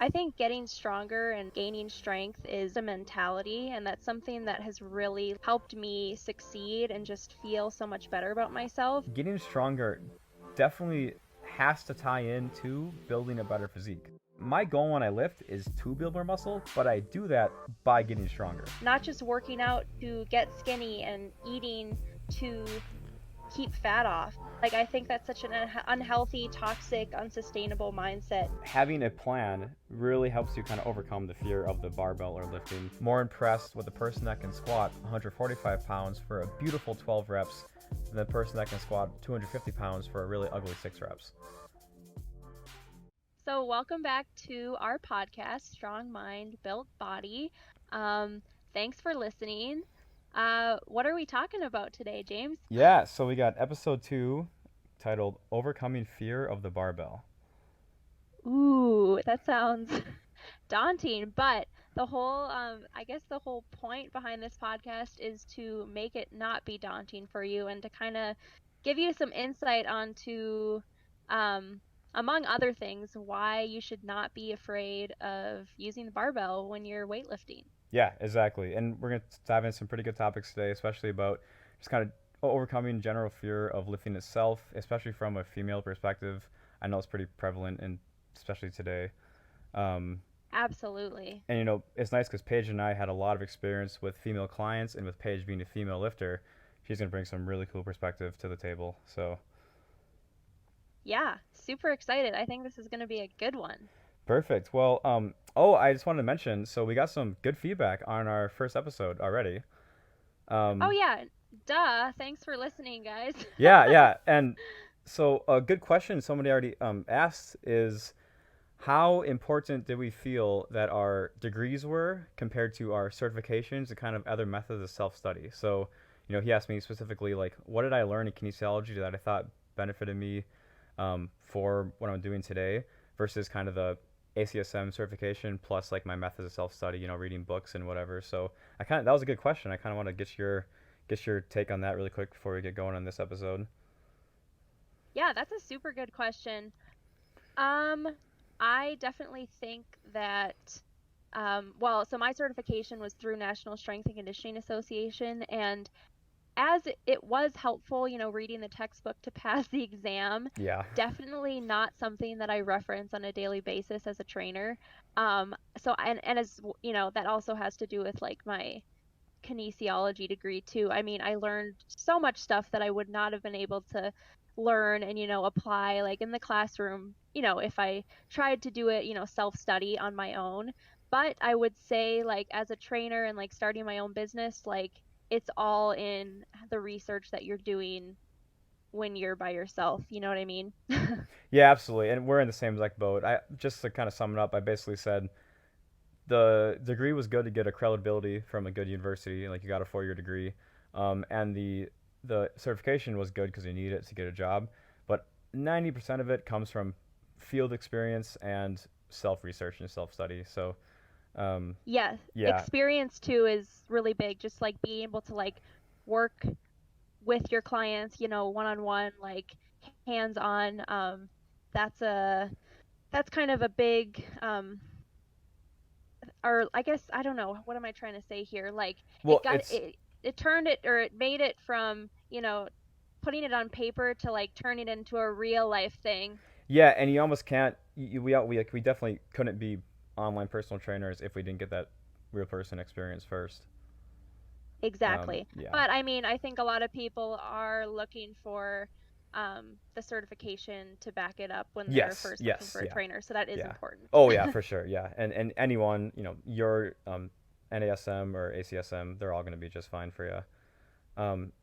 I think getting stronger and gaining strength is a mentality, and that's something that has really helped me succeed and just feel so much better about myself. Getting stronger definitely has to tie into building a better physique. My goal when I lift is to build more muscle, but I do that by getting stronger. Not just working out to get skinny and eating to keep fat off. Like, I think that's such an unhealthy, toxic, unsustainable mindset. Having a plan really helps you kind of overcome the fear of the barbell or lifting. More impressed with the person that can squat 145 pounds for a beautiful 12 reps than the person that can squat 250 pounds for a really ugly 6 reps. So, welcome back to our podcast, Strong Mind, Built Body. Um, Thanks for listening. What are we talking about today, James? Yeah, so we got episode 2 titled Overcoming Fear of the Barbell. Ooh, that sounds daunting, but I guess the whole point behind this podcast is to make it not be daunting for you and to kind of give you some insight onto, um, among other things, why you should not be afraid of using the barbell when you're weightlifting. Yeah, exactly. And we're going to dive into some pretty good topics today, especially about just kind of overcoming general fear of lifting itself, especially from a female perspective. I know it's pretty prevalent, and especially today. Um, Absolutely. and it's nice because Paige and I had a lot of experience with female clients, and with Paige being a female lifter, she's going to bring some really cool perspective to the table. So Yeah, super excited. I think this is going to be a good one. perfect. Well, oh, I just wanted to mention, so we got some good feedback on our first episode already. Oh Um, yeah, duh. Thanks for listening, guys. Yeah, yeah. And so a good question somebody already asked is how important did we feel that our degrees were compared to our certifications and kind of other methods of self-study? So, he asked me specifically, like, what did I learn in kinesiology that I thought benefited me for what I'm doing today versus kind of the ACSM certification plus like my methods of self-study, reading books and whatever. So that was a good question. I kind of want to get your take on that really quick before we get going on this episode. Yeah, that's a super good question. Um, I definitely think that, well, so my certification was through National Strength and Conditioning Association, and as it was helpful, reading the textbook to pass the exam, Yeah. definitely not something that I reference on a daily basis as a trainer. So and as that also has to do with like my kinesiology degree too. I mean, I learned so much stuff that I would not have been able to learn and apply like in the classroom, if I tried to do it, self-study on my own. But I would say like as a trainer and like starting my own business, like it's all in the research that you're doing when you're by yourself, you know what I mean? Yeah, absolutely. And we're in the same like boat. I just to kind of sum it up, I basically said the degree was good to get a credibility from a good university, like you got a 4-year degree, and the certification was good because you need it to get a job. But 90% of it comes from field experience and self research and self study. So Yeah, yeah, experience too is really big, just like being able to like work with your clients, one-on-one, like hands-on. That's a that's kind of a big or I guess I don't know, what am I trying to say here? Like well, it's it turned it or it made it from, putting it on paper to like turning it into a real life thing. yeah, and you almost can't. We definitely couldn't be online personal trainers if we didn't get that real person experience first. Exactly. Yeah. But I mean, I think a lot of people are looking for the certification to back it up when they're Yes. first looking Yes. for a Yeah. trainer. So that is Yeah. important. Oh yeah, for sure. Yeah, and anyone, your NASM or ACSM, they're all going to be just fine for you.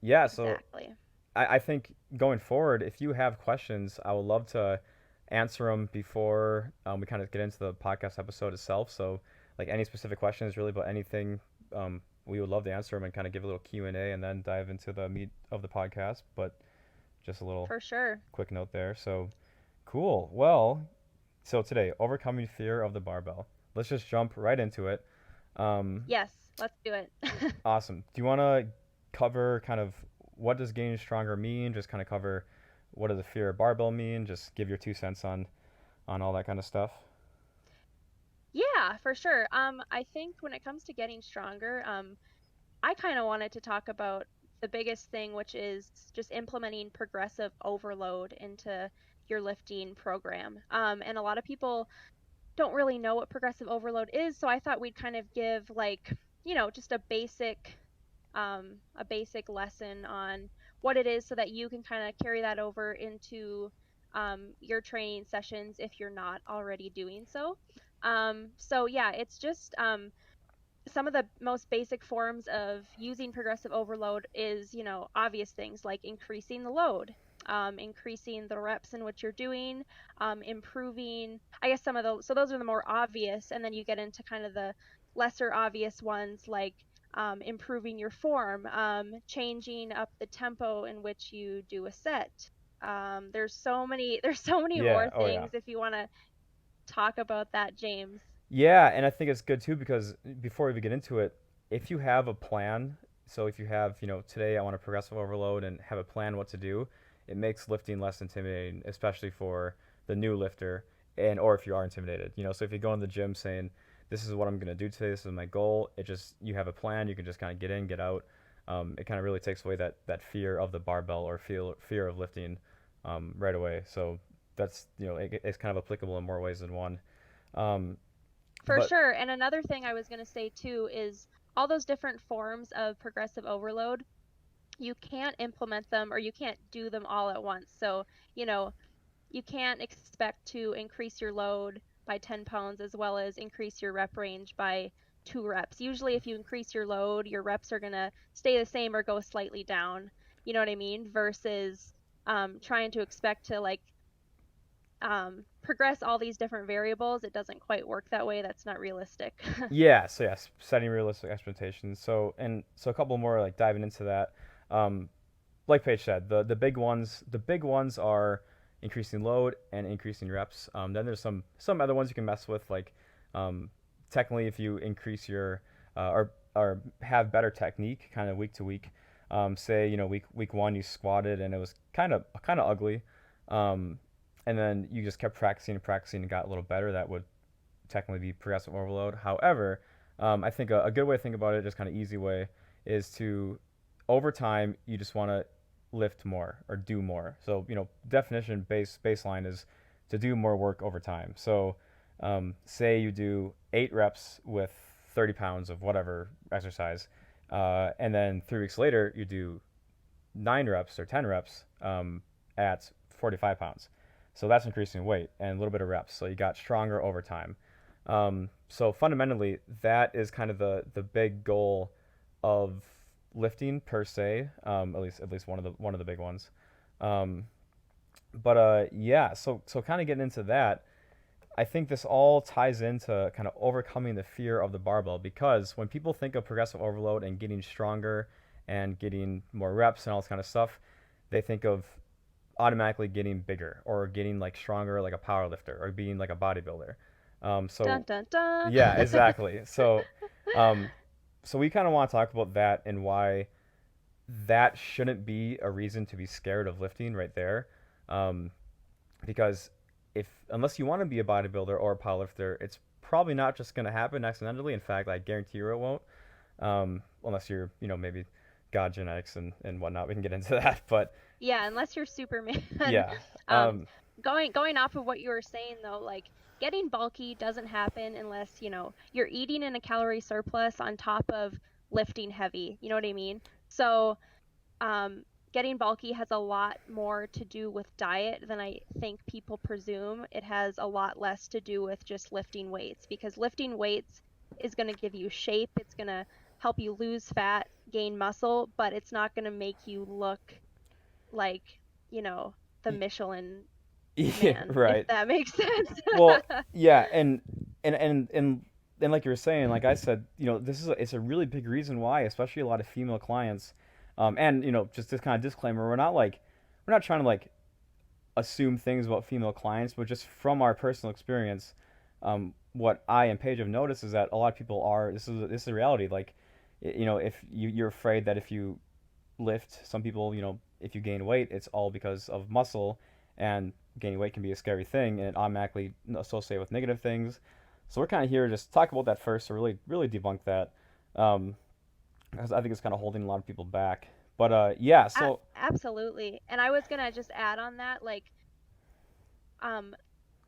Yeah. So Exactly. I think going forward, if you have questions, I would love to answer them before we kind of get into the podcast episode itself. So like any specific questions, really about anything, we would love to answer them and kind of give a little Q&A and then dive into the meat of the podcast. But just a little For sure. quick note there. So cool. Well, so today, overcoming fear of the barbell. Let's just jump right into it. Um, Yes, let's do it. awesome. Do you want to cover kind of what does getting stronger mean? Just kind of cover what does the fear of barbell mean? Just give your 2 cents on all that kind of stuff. Yeah, for sure. I think when it comes to getting stronger, I kind of wanted to talk about the biggest thing, which is just implementing progressive overload into your lifting program. And a lot of people don't really know what progressive overload is, so I thought we'd kind of give like, just a basic lesson on what it is so that you can kind of carry that over into your training sessions if you're not already doing so. So yeah, it's just some of the most basic forms of using progressive overload is, obvious things like increasing the load, increasing the reps in what you're doing, improving, I guess some of those, so those are the more obvious, and then you get into kind of the lesser obvious ones like improving your form, changing up the tempo in which you do a set. There's so many Yeah. more Oh yeah. things if you want to talk about that, James. Yeah, and I think it's good too because before we even get into it, if you have a plan, so if you have, today I want to progressive overload and have a plan what to do, it makes lifting less intimidating, especially for the new lifter and or if you are intimidated. So if you go in the gym saying, this is what I'm going to do today, this is my goal, it just you have a plan, you can just kind of get in, get out. It kind of really takes away that fear of the barbell or fear of lifting right away. So that's, it's kind of applicable in more ways than one. Um, For but sure. And another thing I was going to say too is all those different forms of progressive overload, you can't implement them or you can't do them all at once. So, you know, you can't expect to increase your load by 10 pounds as well as increase your rep range by 2 reps. Usually, if you increase your load, your reps are going to stay the same or go slightly down. You know what I mean? Versus trying to expect to like progress all these different variables. It doesn't quite work that way. That's not realistic. yeah, so yes, setting realistic expectations. So a couple more like diving into that. Um, like Paige said, the big ones are increasing load and increasing reps. Then there's some other ones you can mess with, like um, technically if you increase your or have better technique, kind of week to week. Say week one you squatted and it was kind of ugly, um, and then you just kept practicing and practicing and got a little better. That would technically be progressive overload. However, I think a good way to think about it, just kind of easy way, is to over time you just want to lift more or do more. So definition baseline is to do more work over time. So say you do 8 reps with 30 pounds of whatever exercise, and then 3 weeks later you do 9 reps or 10 reps at 45 pounds. So that's increasing weight and a little bit of reps. So you got stronger over time. So fundamentally, that is kind of the big goal of lifting per se. At least one of the big ones. Um, but yeah, so kind of getting into that, I think this all ties into kind of overcoming the fear of the barbell because when people think of progressive overload and getting stronger and getting more reps and all this kind of stuff, they think of automatically getting bigger or getting like stronger like a power lifter or being like a bodybuilder. Dun So dun dun. yeah, exactly. Um, so we kind of want to talk about that and why that shouldn't be a reason to be scared of lifting right there. Um, because if unless you want to be a bodybuilder or a powerlifter, it's probably not just going to happen accidentally. In fact, I guarantee you it won't. Unless you're, maybe God genetics and whatnot. We can get into that. But Yeah, unless you're Superman. yeah. Um, going off of what you were saying though, like getting bulky doesn't happen unless, you're eating in a calorie surplus on top of lifting heavy. You know what I mean? So, getting bulky has a lot more to do with diet than I think people presume. It has a lot less to do with just lifting weights because lifting weights is going to give you shape. It's going to help you lose fat, gain muscle, but it's not going to make you look like, you know, the Michelin Yeah, man, if right. that makes sense. Well, yeah, and like you were saying, like I said, it's a really big reason why, especially a lot of female clients, and just this kind of disclaimer, we're not trying to like assume things about female clients, but just from our personal experience, what I and Paige have noticed is that a lot of people are this is a reality. Like, if you're afraid that if you lift, some people, if you gain weight, it's all because of muscle, and gaining weight can be a scary thing and automatically associated with negative things. So we're kind of here to just talk about that first, to really debunk that, um, because I think it's kind of holding a lot of people back. But yeah, so Absolutely. And I was gonna just add on that, like, um,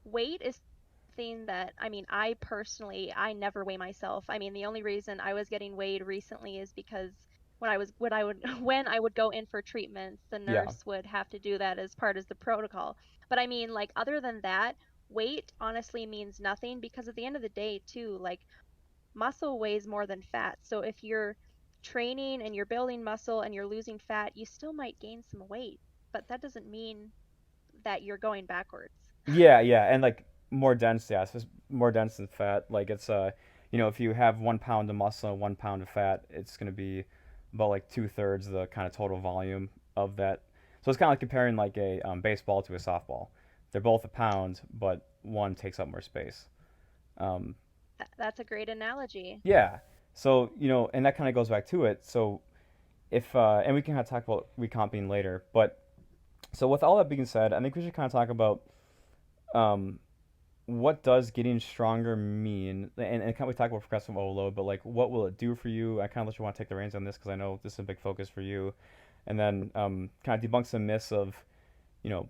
weight is something that, I mean, I personally, I never weigh myself. I mean, the only reason I was getting weighed recently is because when I would when I would go in for treatments, the yeah, nurse would have to do that as part of the protocol. But I mean, like, other than that, weight honestly means nothing because at the end of the day, too, like, muscle weighs more than fat. So if you're training and you're building muscle and you're losing fat, you still might gain some weight, but that doesn't mean that you're going backwards. yeah, and like more dense, yeah, it's more dense than fat. Like it's if you have 1 pound of muscle and 1 pound of fat, it's gonna be about like 2/3 the kind of total volume of that. So it's kind of like comparing like a baseball to a softball. They're both a pound, but one takes up more space. Um, That's a great analogy. yeah. So and that kind of goes back to it. So if and we can kind of talk about recomping later, but so with all that being said, I think we should kind of talk about um, what does getting stronger mean? And kind of we talk about progressive overload, but like what will it do for you? I kind of let you want to take the reins on this because I know this is a big focus for you. And then kind of debunk some myths of you know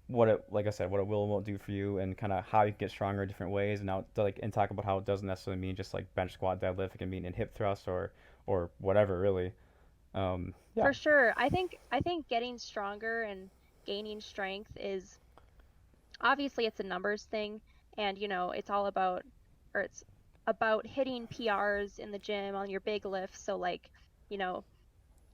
what it like I said what it will and won't do for you, and kind of how you can get stronger in different ways. And now like and talk about how it doesn't necessarily mean just like bench squat deadlift. It can mean in hip thrust or whatever really. Yeah. For sure. I think getting stronger and gaining strength is obviously it's a numbers thing and it's all about or it's about hitting PRs in the gym on your big lifts. So like, you know,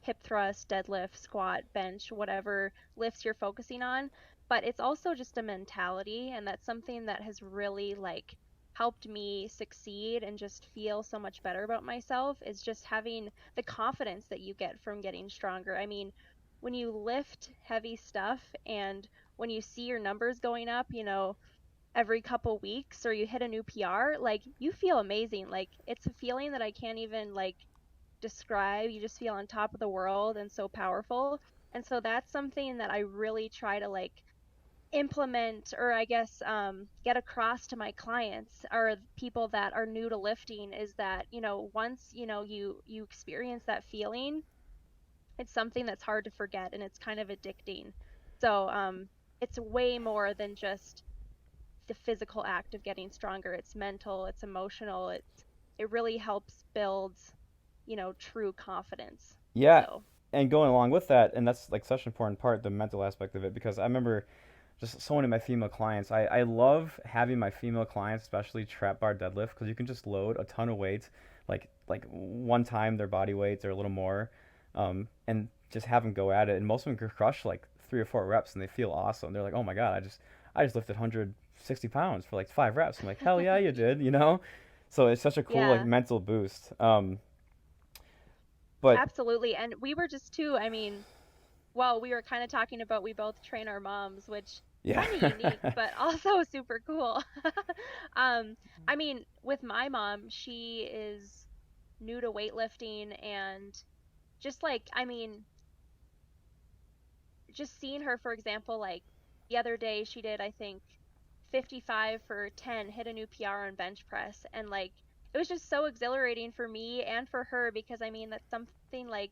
hip thrust, deadlift, squat, bench, whatever lifts you're focusing on. But it's also just a mentality, and that's something that has really like helped me succeed and just feel so much better about myself is just having the confidence that you get from getting stronger. I mean, when you lift heavy stuff and when you see your numbers going up, every couple weeks or you hit a new PR, like you feel amazing. Like it's a feeling that I can't even like describe. You just feel on top of the world and so powerful. And so that's something that I really try to like implement or I guess get across to my clients or people that are new to lifting is that, once, you experience that feeling, it's something that's hard to forget and it's kind of addicting. So, it's way more than just the physical act of getting stronger. It's mental, it's emotional, it really helps build, true confidence. Yeah, So, and going along with that, and that's like such an important part, the mental aspect of it, because I remember just so many of my female clients. I love having my female clients, especially trap bar deadlift, because you can just load a ton of weight, like one time their body weight or a little more, and just have them go at it. And most of them can crush like 3 or 4 reps, and they feel awesome. They're like, oh my god, I just lifted 160 pounds for like 5 reps. I'm like, hell yeah, you did, you know. So it's such a cool like yeah, mental boost. But absolutely. And we were just too, I mean, well, we were kind of talking about we both train our moms, which yeah. kind of unique, but also super cool. um, I mean, with my mom, she is new to weightlifting and just like, I mean, just seeing her, for example, like the other day she did, I think, 55 for 10, hit a new PR on bench press. And like, it was just so exhilarating for me and for her because I mean, that's something like,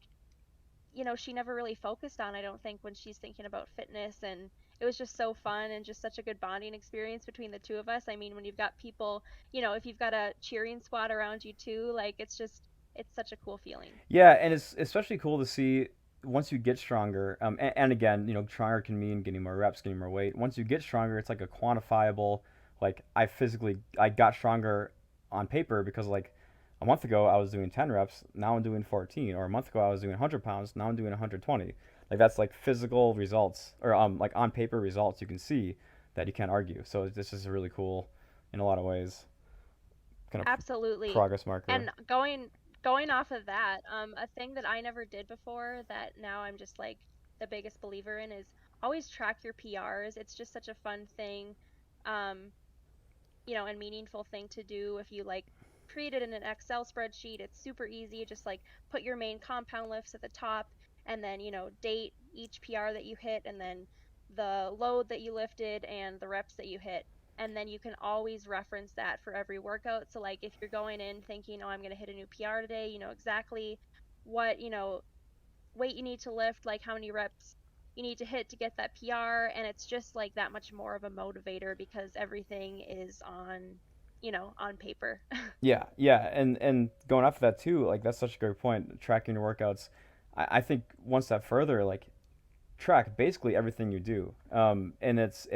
she never really focused on, I don't think, when she's thinking about fitness. And it was just so fun and just such a good bonding experience between the two of us. I mean, when you've got people, if you've got a cheering squad around you too, like, it's such a cool feeling. Yeah, and it's especially cool to see once you get stronger. And again, stronger can mean getting more reps, getting more weight. Once you get stronger, it's like a quantifiable. Like I got stronger on paper because like a month ago I was doing 10 reps, now I'm doing 14, or a month ago I was doing 100 pounds, now I'm doing 120. Like that's like physical results, or like on paper results you can see that you can't argue. So this is really cool in a lot of ways, kind of Absolutely. progress marker. And going off of that, a thing that I never did before that now I'm just like the biggest believer in is always track your PRs. It's just such a fun thing. Um, and meaningful thing to do if you like create it in an Excel spreadsheet. It's super easy. Just like put your main compound lifts at the top and then, date each PR that you hit and then the load that you lifted and the reps that you hit. and then you can always reference that for every workout. So like if you're going in thinking, oh, I'm going to hit a new PR today, you know exactly what, weight you need to lift, like how many reps you need to hit to get that PR, and it's just like that much more of a motivator because everything is on paper. Yeah, yeah, and going off of that too, like that's such a great point. Tracking your workouts, I think one step further, like track basically everything you do. And it's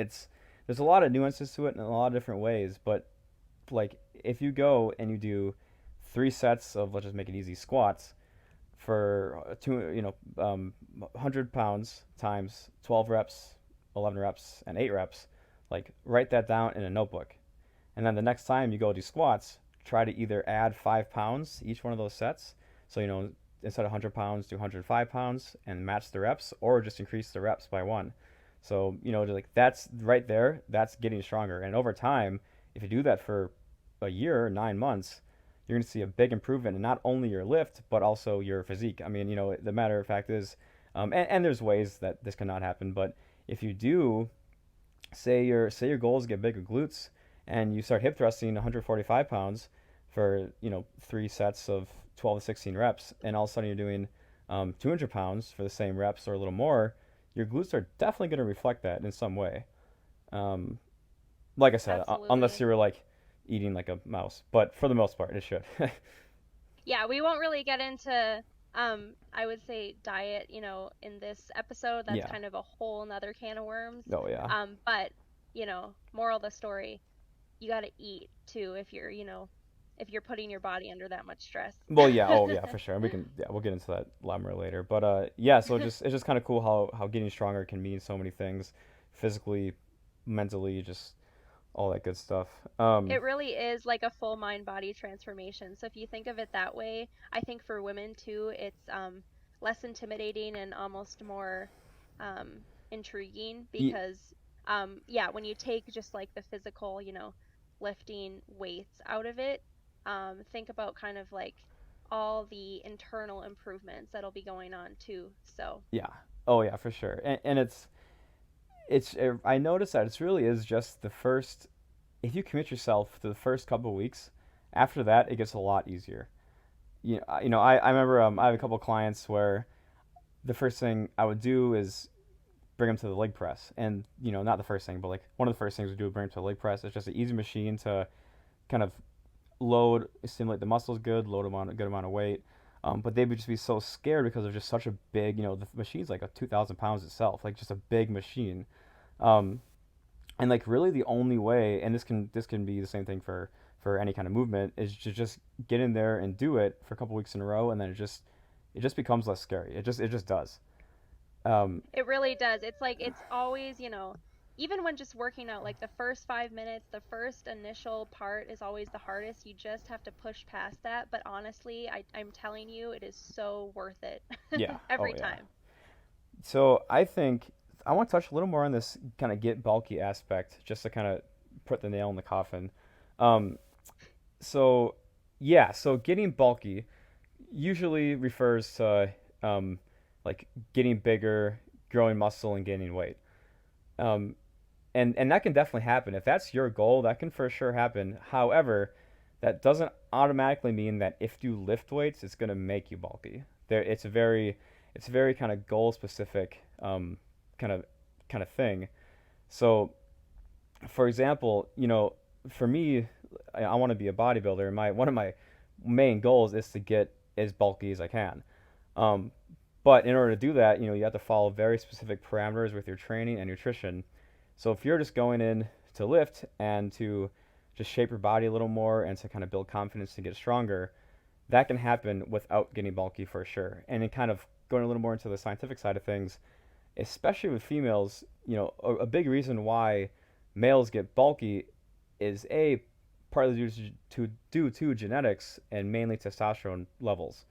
there's a lot of nuances to it in a lot of different ways, but like if you go and you do 3 sets of, let's just make it easy, squats for 100 pounds times 12 reps, 11 reps, and 8 reps, like write that down in a notebook. And then the next time you go do squats, try to either add 5 pounds to each one of those sets. So, instead of 100 pounds, do 105 pounds and match the reps, or just increase the reps by one. So, like that's right there, that's getting stronger. And over time, if you do that for a year, 9 months, you're going to see a big improvement in not only your lift, but also your physique. I mean, the matter of fact is, and there's ways that this cannot happen, but if you do, say your goal is to get bigger glutes, and you start hip thrusting 145 pounds for 3 sets of 12 to 16 reps, and all of a sudden you're doing 200 pounds for the same reps or a little more, your glutes are definitely going to reflect that in some way. Um, like I said, unless Absolutely. you're like eating like a mouse, but for the most part, it should. Yeah, we won't really get into I would say diet, in this episode. That's Yeah. kind of a whole nother can of worms. Oh yeah. But, moral of the story, you got to eat too if you're putting your body under that much stress. Well, yeah. Oh yeah, for sure. And we'll get into that a lot more later. But yeah. So it's just kind of cool how getting stronger can mean so many things, physically, mentally, just all that good stuff. It really is like a full mind body transformation. So if you think of it that way, I think for women too, it's less intimidating and almost more intriguing Y- because yeah, when you take just like the physical, lifting weights out of it, think about kind of like all the internal improvements that'll be going on too. So yeah. Oh yeah, for sure. And I noticed that it really is just the first. If you commit yourself to the first couple of weeks, after that it gets a lot easier. I remember I have a couple of clients where the first thing I would do is bring them to the leg press, and not the first thing, but like one of the first things we do is bring them to the leg press. It's just an easy machine to kind of stimulate the muscles good, load them on a good amount of weight. But they would just be so scared because of just such a big, the machine's like a 2,000 pounds itself, like just a big machine. Um, and like really the only way, and this can be the same thing for any kind of movement, is to just get in there and do it for a couple weeks in a row, and then it just becomes less scary. It just does. Um, it really does. It's like it's always, even when just working out, like the first 5 minutes, the first initial part is always the hardest. You just have to push past that. But honestly, I'm telling you, it is so worth it yeah. Oh every yeah. time. So I think I want to touch a little more on this kind of get bulky aspect, just to kind of put the nail in the coffin. Um, so yeah, so getting bulky usually refers to um, like getting bigger, growing muscle, and gaining weight. Um, and that can definitely happen. If that's your goal, that can for sure happen. However, that doesn't automatically mean that if you lift weights, it's going to make you bulky. It's a very kind of goal specific kind of thing. So, for example, for me, I want to be a bodybuilder, and my one of my main goals is to get as bulky as I can. Um, but in order to do that, you have to follow very specific parameters with your training and nutrition. So if you're just going in to lift and to just shape your body a little more and to kind of build confidence to get stronger, that can happen without getting bulky for sure. And in kind of going a little more into the scientific side of things, especially with females, a big reason why males get bulky is partly due to genetics and mainly testosterone levels.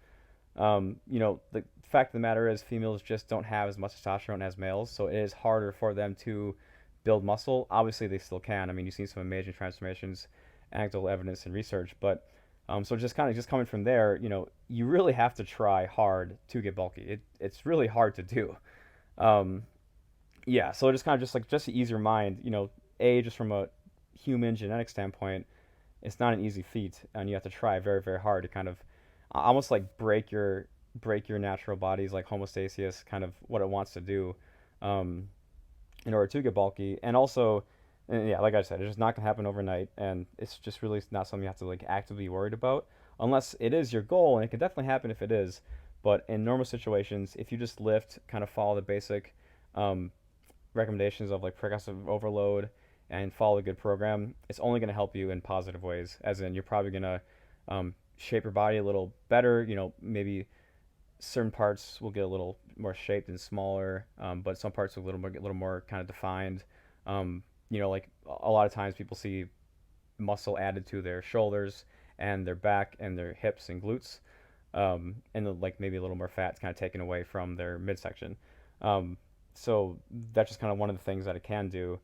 The fact of the matter is females just don't have as much testosterone as males, so it is harder for them to build muscle. Obviously, they still can. I mean, you've seen some amazing transformations, anecdotal evidence, and research. But so just coming from there, you really have to try hard to get bulky. It's really hard to do. Um, yeah, so just kind of just to ease your mind, just from a human genetic standpoint, it's not an easy feat, and you have to try very, very hard to kind of almost like break your natural body's like homeostasis, kind of what it wants to do, um, in order to get bulky. And also, and yeah, like I said, it's just not gonna happen overnight, and it's just really not something you have to like actively be worried about, unless it is your goal, and it can definitely happen if it is. But in normal situations, if you just lift, kind of follow the basic um, recommendations of like progressive overload and follow a good program, it's only going to help you in positive ways. As in, you're probably going to shape your body a little better. You know, maybe certain parts will get a little more shaped and smaller, but some parts are a little more kind of defined. You know, like a lot of times people see muscle added to their shoulders and their back and their hips and glutes, and like maybe a little more fat's kind of taken away from their midsection. Um, so that's just kind of one of the things that it can do,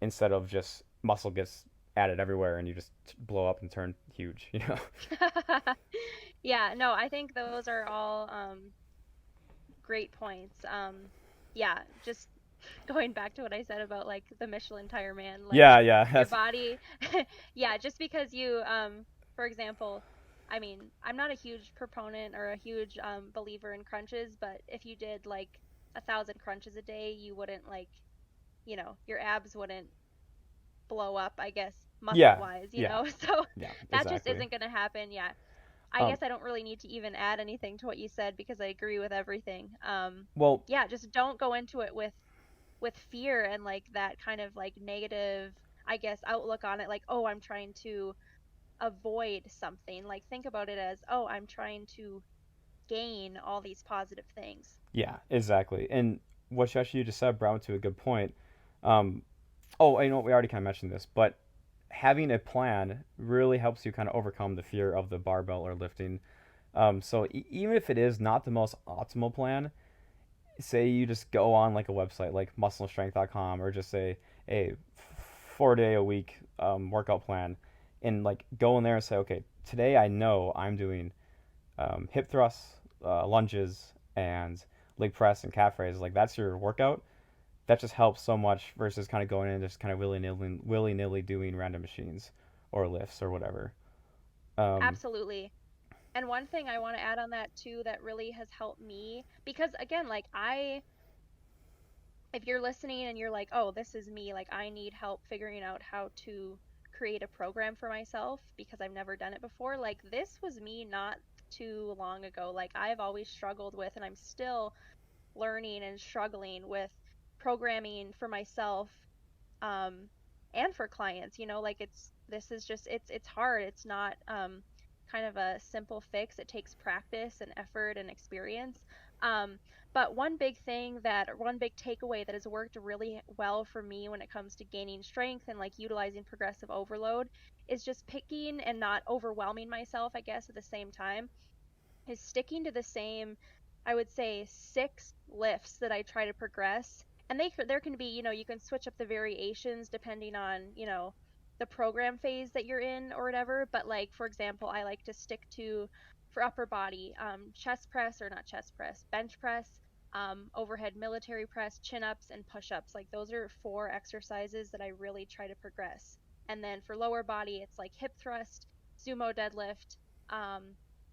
instead of just muscle gets added everywhere and you just blow up and turn huge. You know? Yeah, no, I think those are all great points. Yeah, just going back to what I said about like the Michelin tire man, like Yeah, yeah. your That's body, yeah, just because you, for example, I mean, I'm not a huge proponent or a huge believer in crunches, but if you did like 1,000 crunches a day, you wouldn't like, your abs wouldn't blow up, I guess, muscle yeah, wise, yeah, So yeah. that just Exactly. isn't going to happen. Yeah. I Um, guess I don't really need to even add anything to what you said because I agree with everything. well, Yeah, just don't go into it with fear and like that kind of like negative, I guess, outlook on it. Like, oh, I'm trying to avoid something. Like, think about it as, oh, I'm trying to gain all these positive things. yeah, exactly. And what you actually just said brought me to a good point. Um, oh, you know what? We already kind of mentioned this, but having a plan really helps you kind of overcome the fear of the barbell or lifting. So even if it is not the most optimal plan, say you just go on like a website like muscleandstrength.com, or just say a 4 day a week workout plan, and like go in there and say, okay, today I know I'm doing hip thrusts, lunges, and leg press and calf raises. Like that's your workout. That just helps so much versus kind of going in and just kind of willy nilly doing random machines or lifts or whatever. Um, Absolutely. And one thing I want to add on that too that really has helped me because again, like if you're listening and you're like, oh, this is me, like I need help figuring out how to create a program for myself because I've never done it before, like this was me not too long ago. Like I've always struggled with, and I'm still learning and struggling with programming for myself, um, and for clients, like this is just it's hard. It's not kind of a simple fix. It takes practice and effort and experience. Um, but one big takeaway that has worked really well for me when it comes to gaining strength and like utilizing progressive overload is just picking and not overwhelming myself, I guess, at the same time, is sticking to the same, I would say, 6 lifts that I try to progress. And there can be, you can switch up the variations depending on, the program phase that you're in or whatever. But like, for example, I like to stick to, for upper body, chest press, or not chest press, bench press, overhead military press, chin ups, and push ups. Like those are 4 exercises that I really try to progress. And then for lower body, it's like hip thrust, sumo deadlift, um,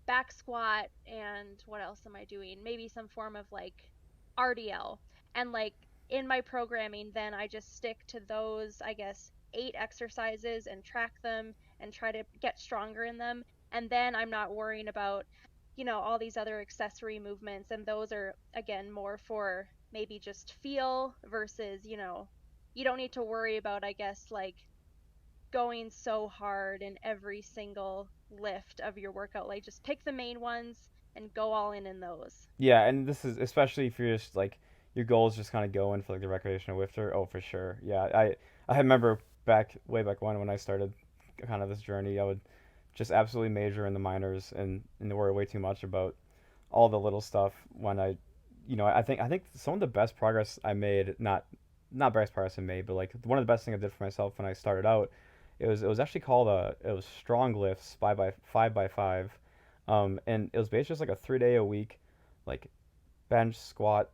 back squat, and what else am I doing? Maybe some form of like RDL. And like in my programming, then I just stick to those, I guess, 8 exercises and track them and try to get stronger in them. And then I'm not worrying about, all these other accessory movements. And those are, again, more for maybe just feel versus, you don't need to worry about, I guess, like going so hard in every single lift of your workout. Like just pick the main ones and go all in those. yeah, and this is especially if you're just like your goal is just kind of going for like the recreational lifter. Oh, for sure. Yeah, I remember way back when I started kind of this journey, I would just absolutely major in the minors and worry way too much about all the little stuff when I think some of the best progress I made, not best progress I made, but like one of the best things I did for myself when I started out, it was actually called it was strong lifts 5 by 5, and it was basically just like a 3 day a week, like bench, squat,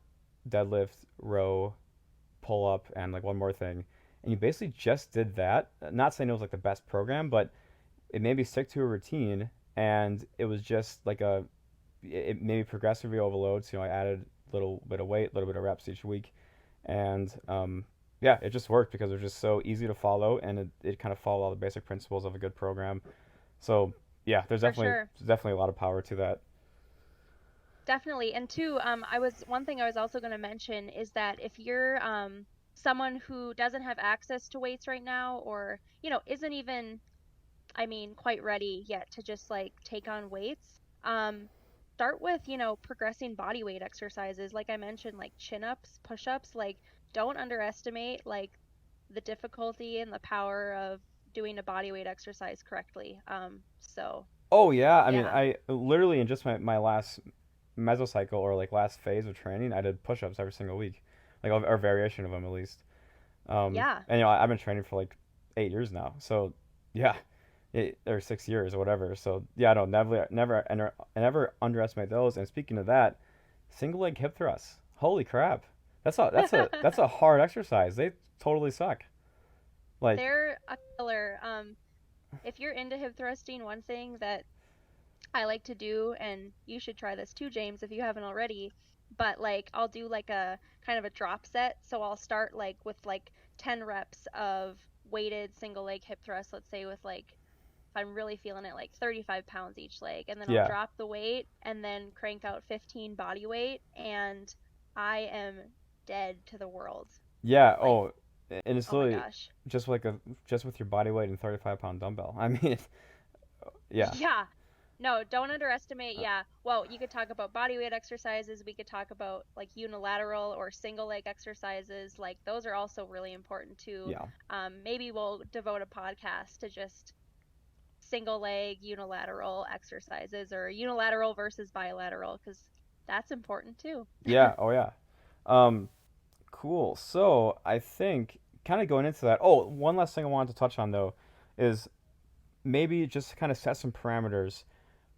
deadlift, row, pull up, and like one more thing, and you basically just did that. Not saying it was like the best program, but it made me stick to a routine, and it was just like it made me progressively overload. So I added a little bit of weight, a little bit of reps each week, and yeah, it just worked because it was just so easy to follow, and it kind of followed all the basic principles of a good program. So yeah, For sure. there's definitely a lot of power to that. Definitely. And two, I was one thing I was also going to mention is that if you're someone who doesn't have access to weights right now, or, isn't even, I mean, quite ready yet to just like take on weights, start with, progressing body weight exercises. Like I mentioned, like chin-ups, push-ups, like don't underestimate like the difficulty and the power of doing a body weight exercise correctly. So Oh yeah, I mean, yeah. I literally in just my last mesocycle or like last phase of training, I did push-ups every single week, like or variation of them at least. Yeah. And I've been training for like 8 years now, so yeah, or 6 years or whatever. So yeah, I don't never underestimate those. And speaking of that, single leg hip thrusts. Holy crap, that's a hard exercise. They totally suck. Like, They're a killer. If you're into hip thrusting, one thing that I like to do, and you should try this too, James, if you haven't already, but like I'll do like a kind of a drop set. So I'll start like with like 10 reps of weighted single leg hip thrust, let's say with like, if I'm really feeling it, like 35 pounds each leg. And then I'll yeah, drop the weight and then crank out 15 body weight. And I am dead to the world. yeah. Like, Oh, and it's oh my literally gosh. just like a just with your body weight and 35-pound dumbbell. I mean, yeah. Yeah. No, don't underestimate. Yeah. Well, you could talk about body weight exercises. We could talk about like unilateral or single leg exercises. Like those are also really important too. Yeah. Maybe we'll devote a podcast to just single leg unilateral exercises or unilateral versus bilateral because that's important too. Yeah. Oh, yeah. Um, cool. So I think kind of going into that. Oh, one last thing I wanted to touch on though is maybe just kind of set some parameters.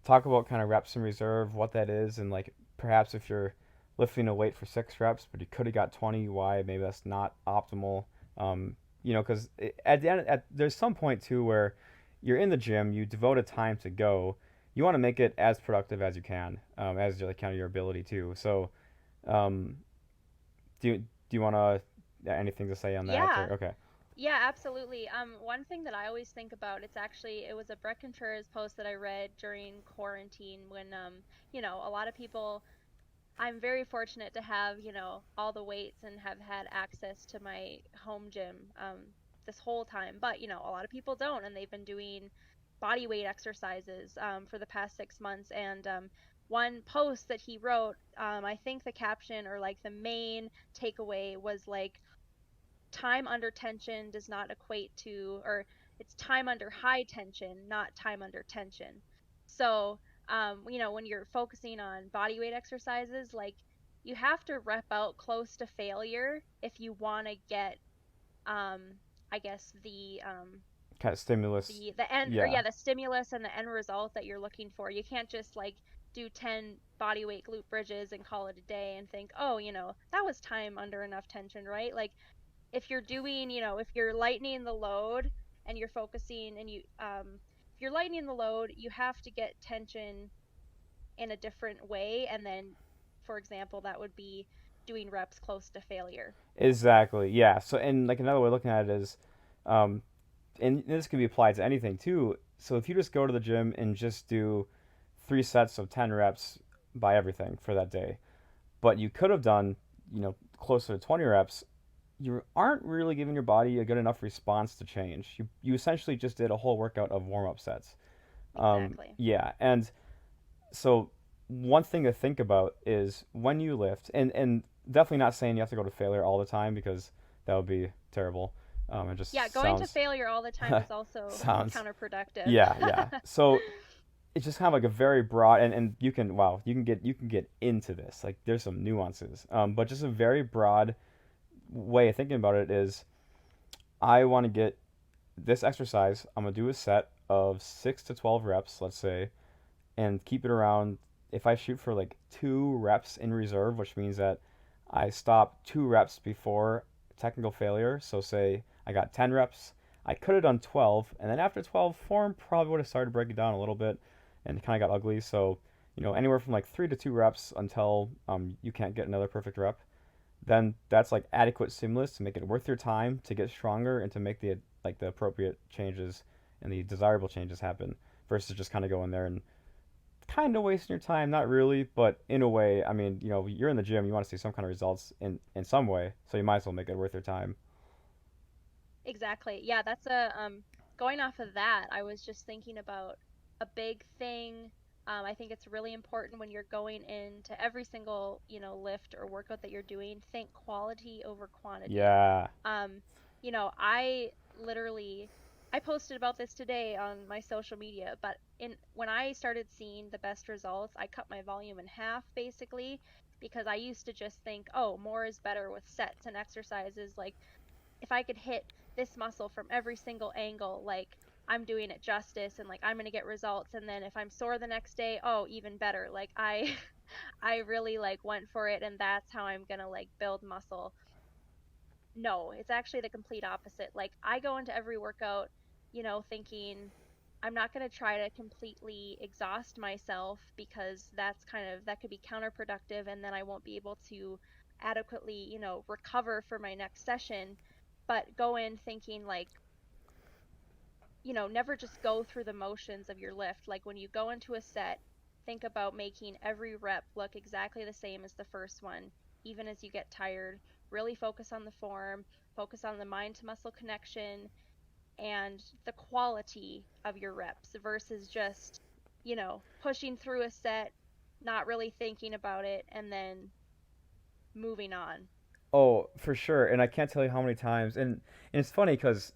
Talk about kind of reps in reserve, what that is, and like perhaps if you're lifting a weight for 6 reps, but you could have got 20, why maybe that's not optimal. Because at the end, there's some point too where you're in the gym, you devote a time to go. You want to make it as productive as you can, as like kind of your ability too. So, um, do you want to anything to say on that? Or Yeah. okay, Yeah, absolutely. One thing that I always think about, it was a Brett Contreras post that I read during quarantine when, a lot of people, I'm very fortunate to have, all the weights and have had access to my home gym, this whole time. But, a lot of people don't, and they've been doing body weight exercises, for the past 6 months. And, one post that he wrote, I think the caption or like the main takeaway was like, time under tension does not equate to, or it's time under high tension, not time under tension. So, when you're focusing on body weight exercises, like you have to rep out close to failure if you want to get, um, I guess kind of stimulus. the end, or Yeah, yeah, the stimulus and the end result that you're looking for. You can't just like do 10 body weight glute bridges and call it a day and think, oh, that was time under enough tension, right? Like if you're doing, if you're lightening the load and you're focusing and if you're lightening the load, you have to get tension in a different way. And then, for example, that would be doing reps close to failure. exactly. Yeah. So, and like another way of looking at it is, um, and this can be applied to anything too. So if you just go to the gym and just do 3 sets of 10 reps by everything for that day, but you could have done, closer to 20 reps, you aren't really giving your body a good enough response to change. You essentially just did a whole workout of warm up sets. Exactly. Yeah, and so one thing to think about is when you lift, and definitely not saying you have to go to failure all the time because that would be terrible. It Yeah, just going to sounds failure all the time is also sounds counterproductive. yeah. So it's just kind of like a very broad, and you can wow you can get into this, like there's some nuances, but just a very broad way of thinking about it is I want to get this exercise. I'm gonna do a set of 6 to 12 reps, let's say, and keep it around. If I shoot for like 2 reps in reserve, which means that I stop 2 reps before technical failure. So say I got 10 reps. I could have done 12, and then after 12, form probably would have started breaking down a little bit, and it kind of got ugly. So, anywhere from like 3 to 2 reps until you can't get another perfect rep, then that's like adequate stimulus to make it worth your time to get stronger and to make the appropriate changes and the desirable changes happen versus just kind of going there and kind of wasting your time. Not really, but in a way, I mean, you're in the gym, you want to see some kind of results in some way, so you might as well make it worth your time. Exactly. Yeah, that's a going off of that, I was just thinking about a big thing. I think it's really important when you're going into every single, lift or workout that you're doing, think quality over quantity. Yeah. Um, I literally I posted about this today on my social media, but in when I started seeing the best results, I cut my volume in half basically because I used to just think, oh, more is better with sets and exercises. Like if I could hit this muscle from every single angle, like I'm doing it justice and like I'm going to get results. And then if I'm sore the next day, oh, even better. Like I I really like went for it and that's how I'm going to like build muscle. No, it's actually the complete opposite. Like I go into every workout, thinking I'm not going to try to completely exhaust myself because that could be counterproductive and then I won't be able to adequately, recover for my next session. But go in thinking like, never just go through the motions of your lift. Like when you go into a set, think about making every rep look exactly the same as the first one, even as you get tired. Really focus on the form, focus on the mind to muscle connection, and the quality of your reps versus just, pushing through a set, not really thinking about it, and then moving on. Oh, for sure. And I can't tell you how many times. And it's funny because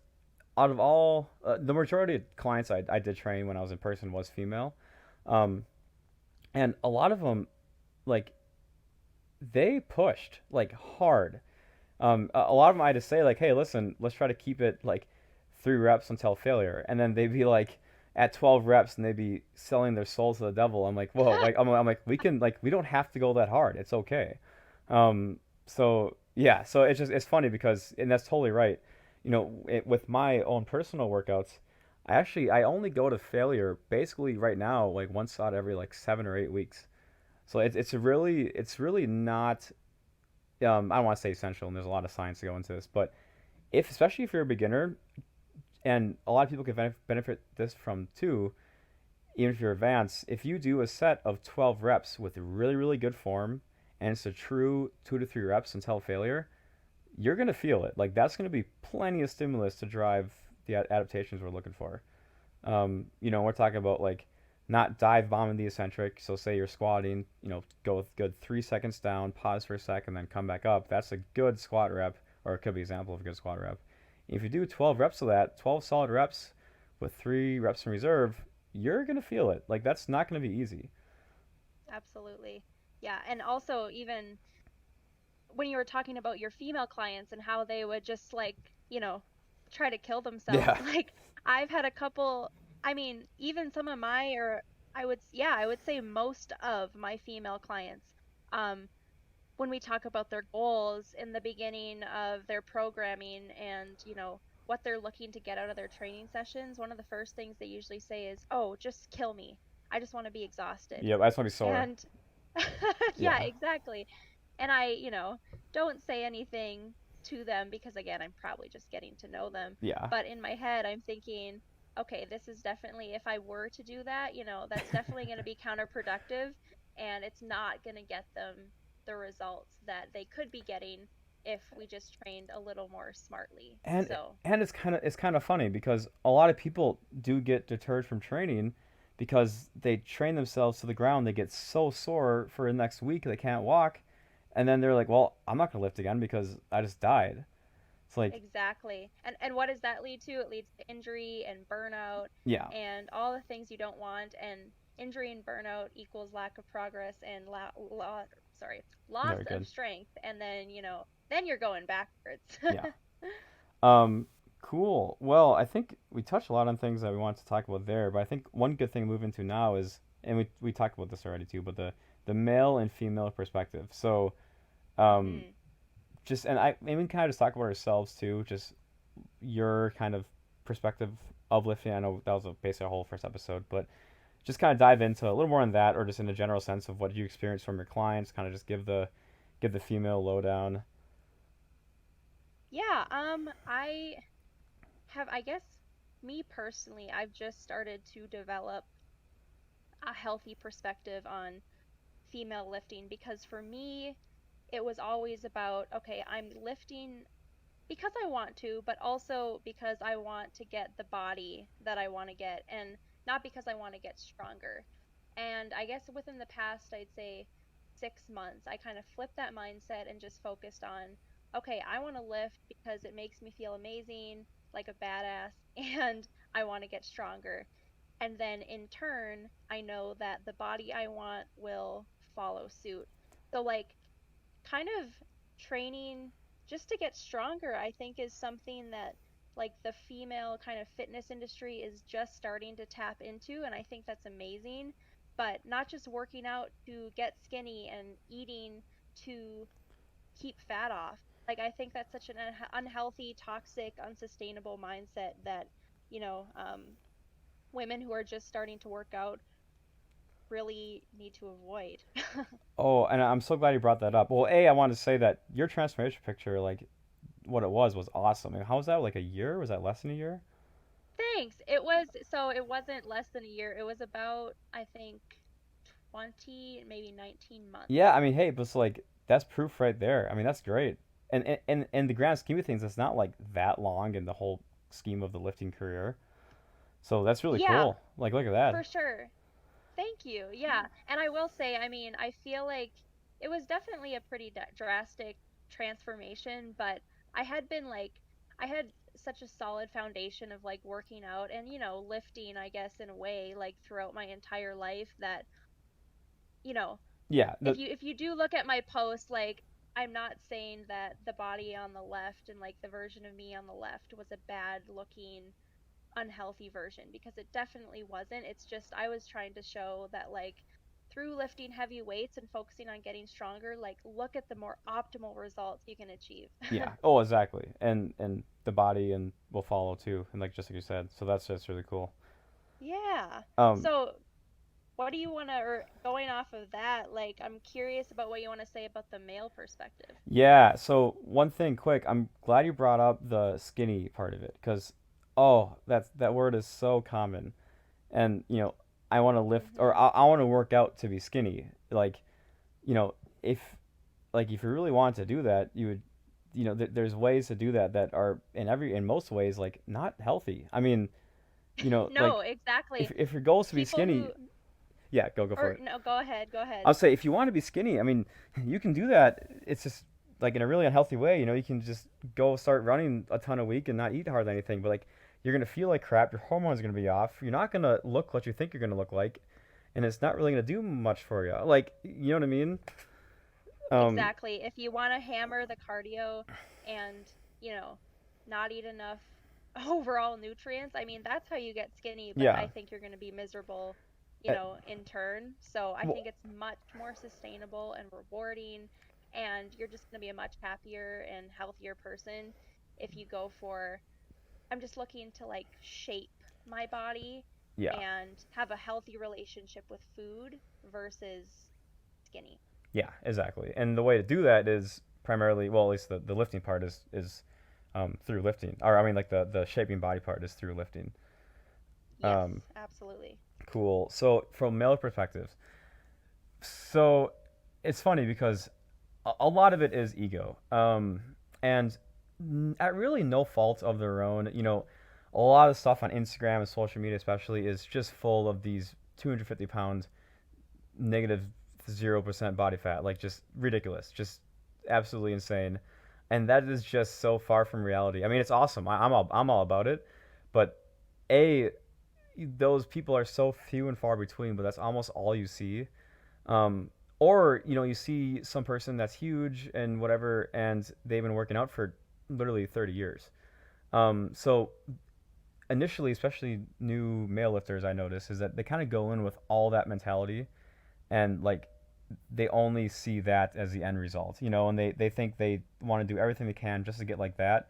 out of all the majority of clients I did train when I was in person was female, um, and a lot of them like they pushed like hard. A lot of them I had to say like, hey, listen, let's try to keep it like 3 reps until failure, and then they'd be like at 12 reps and they'd be selling their soul to the devil. I'm like, whoa, like I'm like we don't have to go that hard. It's okay. So yeah, so it's funny because and that's totally right. With my own personal workouts, I only go to failure basically right now like once out every like 7 or 8 weeks. So it's really not I don't want to say essential, and there's a lot of science to go into this, but if especially if you're a beginner, and a lot of people can benefit this from too, even if you're advanced, if you do a set of 12 reps with really really good form, and it's a true 2 to 3 reps until failure, you're gonna feel it. Like that's gonna be plenty of stimulus to drive the adaptations we're looking for. We're talking about like not dive bombing the eccentric. So say you're squatting, go with good 3 seconds down, pause for a second, then come back up. That's a good squat rep, or it could be an example of a good squat rep. If you do 12 reps of that, 12 solid reps with 3 reps in reserve, you're gonna feel it. Like that's not gonna be easy. Absolutely. Yeah, and also even when you were talking about your female clients and how they would just like, try to kill themselves, Yeah. like I've had a couple, I mean, even some of my or I would say most of my female clients, um, when we talk about their goals in the beginning of their programming and, what they're looking to get out of their training sessions, one of the first things they usually say is, "Oh, just kill me. I just want to be exhausted." Yeah, I just want to be sore. And yeah, Yeah. exactly. And I, don't say anything to them because again, I'm probably just getting to know them. Yeah. But in my head, I'm thinking, okay, this is definitely, if I were to do that, that's definitely going to be counterproductive and it's not going to get them the results that they could be getting if we just trained a little more smartly. and So, and it's kind of funny because a lot of people do get deterred from training because they train themselves to the ground. They get so sore for the next week they can't walk, and then they're like, "Well, I'm not gonna lift again because I just died." It's like, exactly. And what does that lead to? It leads to injury and burnout yeah, and all the things you don't want. And injury and burnout equals lack of progress and loss very of good. strength. And then, then you're going backwards. Yeah. Um, cool. Well, I think we touched a lot on things that we wanted to talk about there, but I think one good thing to move into now is, and we talked about this already too, but the male and female perspective. So, um, Hmm. just and I maybe we can kind of just talk about ourselves too, just your kind of perspective of lifting. I know that was basically a whole first episode, but just kind of dive into a little more on that, or just in a general sense of what you experience from your clients. Kind of just give the female lowdown. Yeah, I have, I guess, me personally, I've just started to develop a healthy perspective on female lifting because for me, it was always about, okay, I'm lifting because I want to, but also because I want to get the body that I want to get, and not because I want to get stronger. And I guess within the past, I'd say 6 months, I kind of flipped that mindset and just focused on, okay, I want to lift because it makes me feel amazing, like a badass, and I want to get stronger. And then in turn, I know that the body I want will follow suit. So, like, kind of training just to get stronger, I think is something that like the female kind of fitness industry is just starting to tap into, and I think that's amazing. But not just working out to get skinny and eating to keep fat off. Like I think that's such an unhealthy, toxic, unsustainable mindset that, you know, women who are just starting to work out really need to avoid. Oh, and I'm so glad you brought that up. Well, I wanted to say that your transformation picture, like what it was awesome. And how was that? Like a year? Was that less than a year? Thanks. It was, so it wasn't less than a year. It was about, I think, 20, maybe 19 Yeah, months. I mean, hey, but it's like that's proof right there. I mean, that's great. And in the grand scheme of things, it's not like that long in the whole scheme of the lifting career. So that's really Yeah, cool. Like, look at that. for sure. Thank you. Yeah. And I will say, I mean, I feel like it was definitely a pretty drastic transformation, but I had been like, I had such a solid foundation of like working out and, lifting, I guess, in a way, like throughout my entire life that, you know, Yeah, if you do look at my post, like I'm not saying that the body on the left and like the version of me on the left was a bad looking unhealthy version because it definitely wasn't. It's just I was trying to show that like through lifting heavy weights and focusing on getting stronger, like look at the more optimal results you can achieve. yeah. Oh, exactly. And the body and will follow too. And like just like you said, so that's just really cool. Yeah. Um, So what do you want to, or going off of that, like I'm curious about what you want to say about the male perspective. yeah. So one thing, quick. I'm glad you brought up the skinny part of it, because oh, that word is so common. And I want to lift, or Mhm. I want to work out to be skinny. Like you know, if if you really want to do that, you would, there's ways to do that that are in most ways like not healthy. I mean, No, like exactly. if your goal is to be People skinny, who, yeah, go for or it. no, go ahead, go I'll ahead. say if you want to be skinny, I mean, you can do that. It's just like in a really unhealthy way. You can just go start running a ton a week and not eat hardly anything, but like you're gonna feel like crap. Your hormones are gonna be off. You're not gonna look what you think you're gonna look like, and it's not really gonna do much for you. Like, you know what I mean? Um, Exactly. If you want to hammer the cardio and, you know, not eat enough overall nutrients, I mean, that's how you get skinny, but yeah. I think you're going to be miserable, Uh, in turn. So I well, think it's much more sustainable and rewarding, and you're just going to be a much happier and healthier person if you go for, I'm just looking to like shape my body yeah. and have a healthy relationship with food versus skinny. Yeah, exactly. And the way to do that is primarily, well, at least the lifting part is through lifting. Or I mean, like the shaping body part is through lifting. Yes, Um, absolutely. cool. So from male perspective, so it's funny because a lot of it is ego, and at really no fault of their own. A lot of stuff on Instagram and social media, especially, is just full of these 250 pound negative 0% body fat, like just ridiculous, just absolutely insane, and that is just so far from reality. I mean, it's awesome. I'm all about it, but a those people are so few and far between. But that's almost all you see. Or you see some person that's huge and whatever, and they've been working out for literally 30 years. So initially, especially new male lifters, I notice is that they kind of go in with all that mentality, and like they only see that as the end result, and they think they want to do everything they can just to get like that.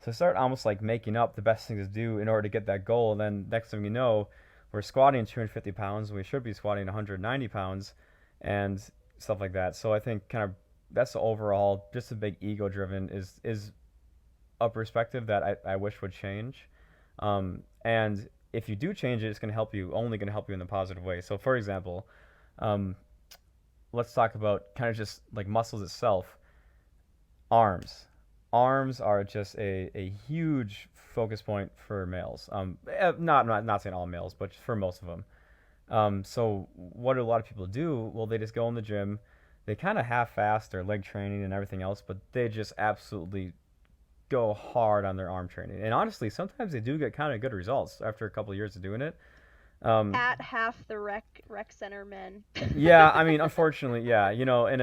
So I start almost like making up the best thing to do in order to get that goal. And then next thing you know, we're squatting 250 pounds. We should be squatting 190 pounds and stuff like that. So I think kind of that's the overall, just a big ego driven is a perspective that I wish would change. And if you do change it, it's going to help you, only going to help you in the positive way. So for example, um, let's talk about kind of just like muscles itself. Arms. Arms are just a huge focus point for males. Not saying all males, but for most of them. So what do a lot of people do? Well, they just go in the gym, they kind of half-ass their leg training and everything else, but they just absolutely go hard on their arm training. And honestly, sometimes they do get kind of good results after a couple of years of doing it. Um, At half the rec center men. yeah, I mean, unfortunately, yeah, and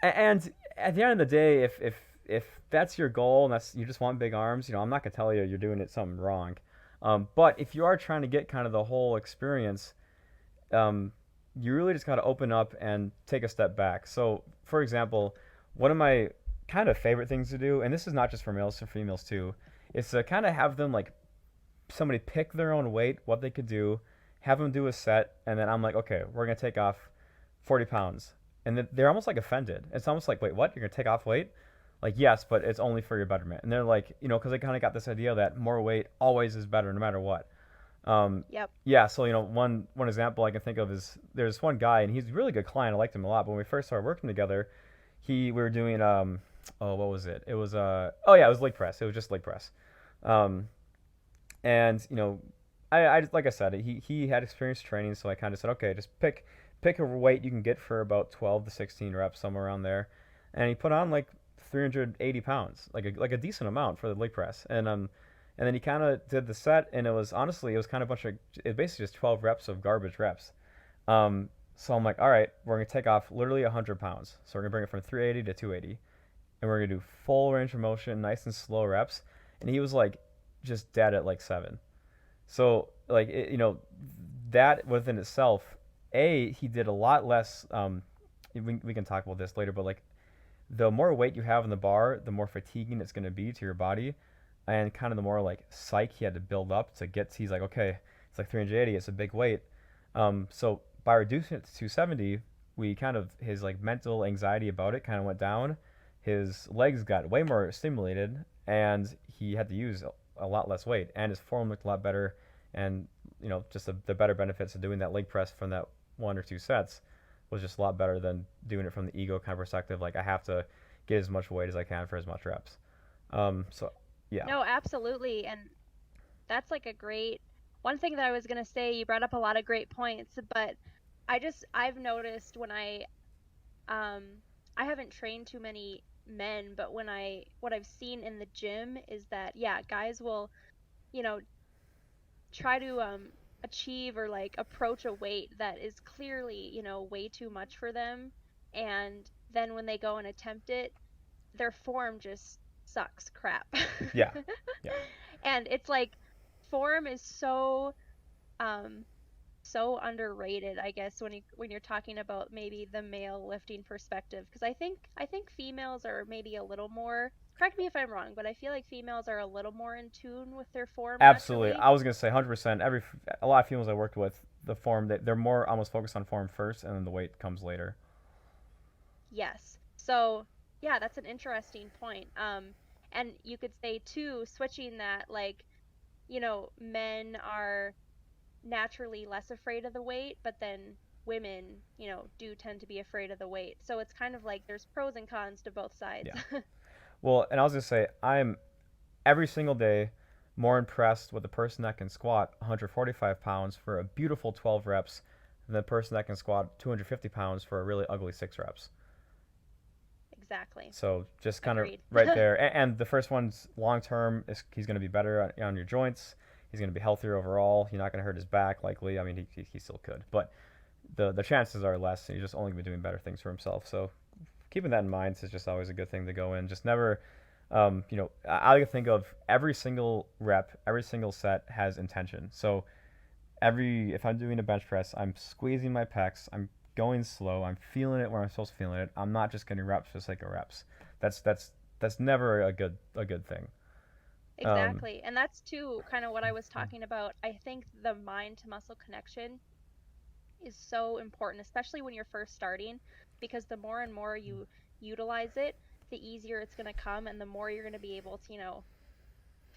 and at the end of the day, if that's your goal and that's you just want big arms, I'm not gonna tell you you're doing it something wrong. But if you are trying to get kind of the whole experience, um, you really just got to open up and take a step back. So, for example, one of my kind of favorite things to do, and this is not just for males, for females too, is to kind of have them like somebody pick their own weight, what they could do, have them do a set, and then I'm like, okay, we're gonna take off 40 pounds, and then they're almost like offended. It's almost like, wait, what? You're gonna take off weight? Like, yes, but it's only for your betterment. And they're like, because they kind of got this idea that more weight always is better, no matter what. Yep. Yeah, so one example I can think of is there's one guy and he's a really good client. I liked him a lot. But when we first started working together, we were doing oh, what was it? It was oh yeah, it was leg press. It was just leg press. Um and I like I said, he had experience training, so I kind of said, okay, just pick a weight you can get for about 12 to 16 reps, somewhere around there. And he put on like 380 pounds, like a decent amount for the leg press. And then he kind of did the set, and it was kind of a bunch of, it basically just 12 reps of garbage reps. So I'm like, all right, we're gonna take off literally 100 pounds. So we're gonna bring it from 380 to 280, and we're gonna do full range of motion, nice and slow reps. And he was like, just dead at like 7. So like that within itself, he did a lot less. We can talk about this later, but like the more weight you have in the bar, the more fatiguing it's gonna be to your body, and kind of the more like psych he had to build up to get. He's like, okay, it's like 380, it's a big weight. So by reducing it to 270, we kind of his like mental anxiety about it kind of went down. His legs got way more stimulated, and he had to use a lot less weight, and his form looked a lot better. And just the better benefits of doing that leg press from that 1 or 2 sets was just a lot better than doing it from the ego kind of perspective. Like I have to get as much weight as I can for as much reps. So yeah. No, absolutely. And that's like a great one thing that I was going to say. You brought up a lot of great points, but I've noticed when um I haven't trained too many men, but what I've seen in the gym is that yeah, guys will, you know, try to achieve or like approach a weight that is clearly, way too much for them, and then when they go and attempt it, their form just sucks crap. Yeah. Yeah. And it's like form is um so underrated, I guess, when you're talking about maybe the male lifting perspective, because I think females are maybe a little more, correct me if I'm wrong, but I feel like females are a little more in tune with their form Absolutely. naturally. I was gonna say 100%. A lot of females I worked with, the form they're more almost focused on form first, and then the weight comes later. Yes. So, yeah, that's an interesting point. And you could say too, switching that, like, men are naturally less afraid of the weight, but then women, do tend to be afraid of the weight. So it's kind of like there's pros and cons to both sides. Yeah. Well, and I was gonna say I'm every single day more impressed with the person that can squat 145 pounds for a beautiful 12 reps than the person that can squat 250 pounds for a really ugly 6 reps. Exactly. So just kind of Agreed. right there. And the first one's long term. He's going to be better on your joints. He's going to be healthier overall. You're not going to hurt his back likely. I mean, he still could, but the chances are less. He's just only going to be doing better things for himself. So keeping that in mind is just always a good thing to go in. Just never, I like to think of every single rep, every single set has intention. So if I'm doing a bench press, I'm squeezing my pecs, I'm going slow, I'm feeling it where I'm supposed to feel it. I'm not just getting reps for the sake of reps. That's never a good thing. Um, Exactly. And that's too kind of what I was talking about. I think the mind to muscle connection is so important, especially when you're first starting, because the more and more you utilize it, the easier it's going to come and the more you're going to be able to,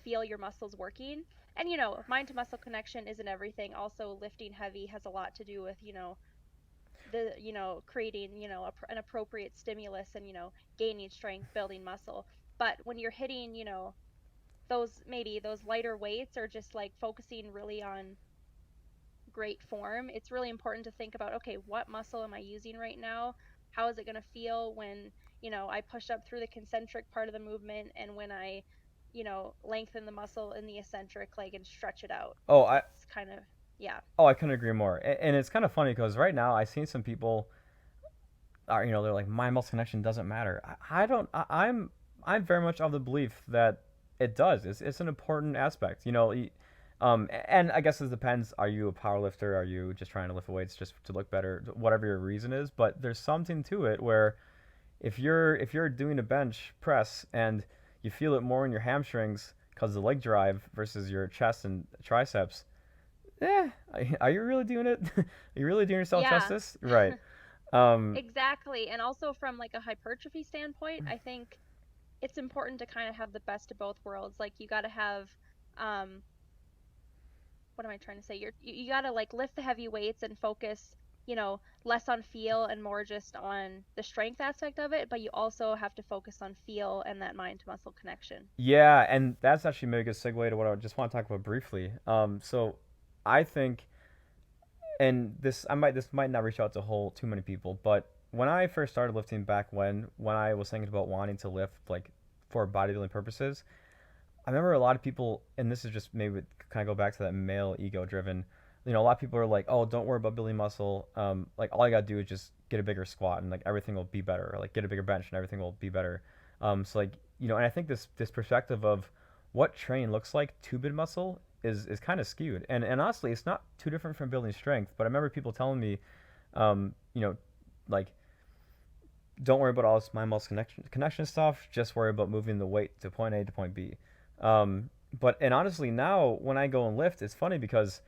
feel your muscles working. And, mind to muscle connection isn't everything. Also, lifting heavy has a lot to do with, creating, an appropriate stimulus and, gaining strength, building muscle. But when you're hitting, those lighter weights or just like focusing really on great form, it's really important to think about, okay, what muscle am I using right now? How is it going to feel when, I push up through the concentric part of the movement and when I, lengthen the muscle in the eccentric leg and stretch it out. oh, I It's kind of, yeah. oh I couldn't agree more. And it's kind of funny because right now I've seen some people are they're like my muscle connection doesn't matter. I don't. I'm very much of the belief that it does. It's an important aspect. And I guess it depends. Are you a power lifter? Are you just trying to lift weights just to look better? Whatever your reason is, but there's something to it where if you're doing a bench press and you feel it more in your hamstrings because of the leg drive versus your chest and triceps, are you really doing it? Are you really doing yourself Yeah. justice? Right. Um, Exactly. And also from like a hypertrophy standpoint, I think it's important to kind of have the best of both worlds. Like you got to have um what am I trying to say? You got to like lift the heavy weights and focus, less on feel and more just on the strength aspect of it, but you also have to focus on feel and that mind to muscle connection. Yeah, and that's actually maybe a good segue to what I just want to talk about briefly. So I think, and this might not reach out to whole too many people, but when I first started lifting back when I was thinking about wanting to lift like for bodybuilding purposes, I remember a lot of people, and this is just maybe kind of go back to that male ego driven. A lot of people are like, "Oh, don't worry about building muscle. Like all you gotta do is just get a bigger squat, and like everything will be better. Or, like get a bigger bench, and everything will be better." So like and I think this perspective of what training looks like to build muscle is kind of skewed. And honestly, it's not too different from building strength. But I remember people telling me, um, you know, like don't worry about all this mind muscle connection stuff. Just worry about moving the weight to point A to point B. Um, and honestly, now when I go and lift, it's funny because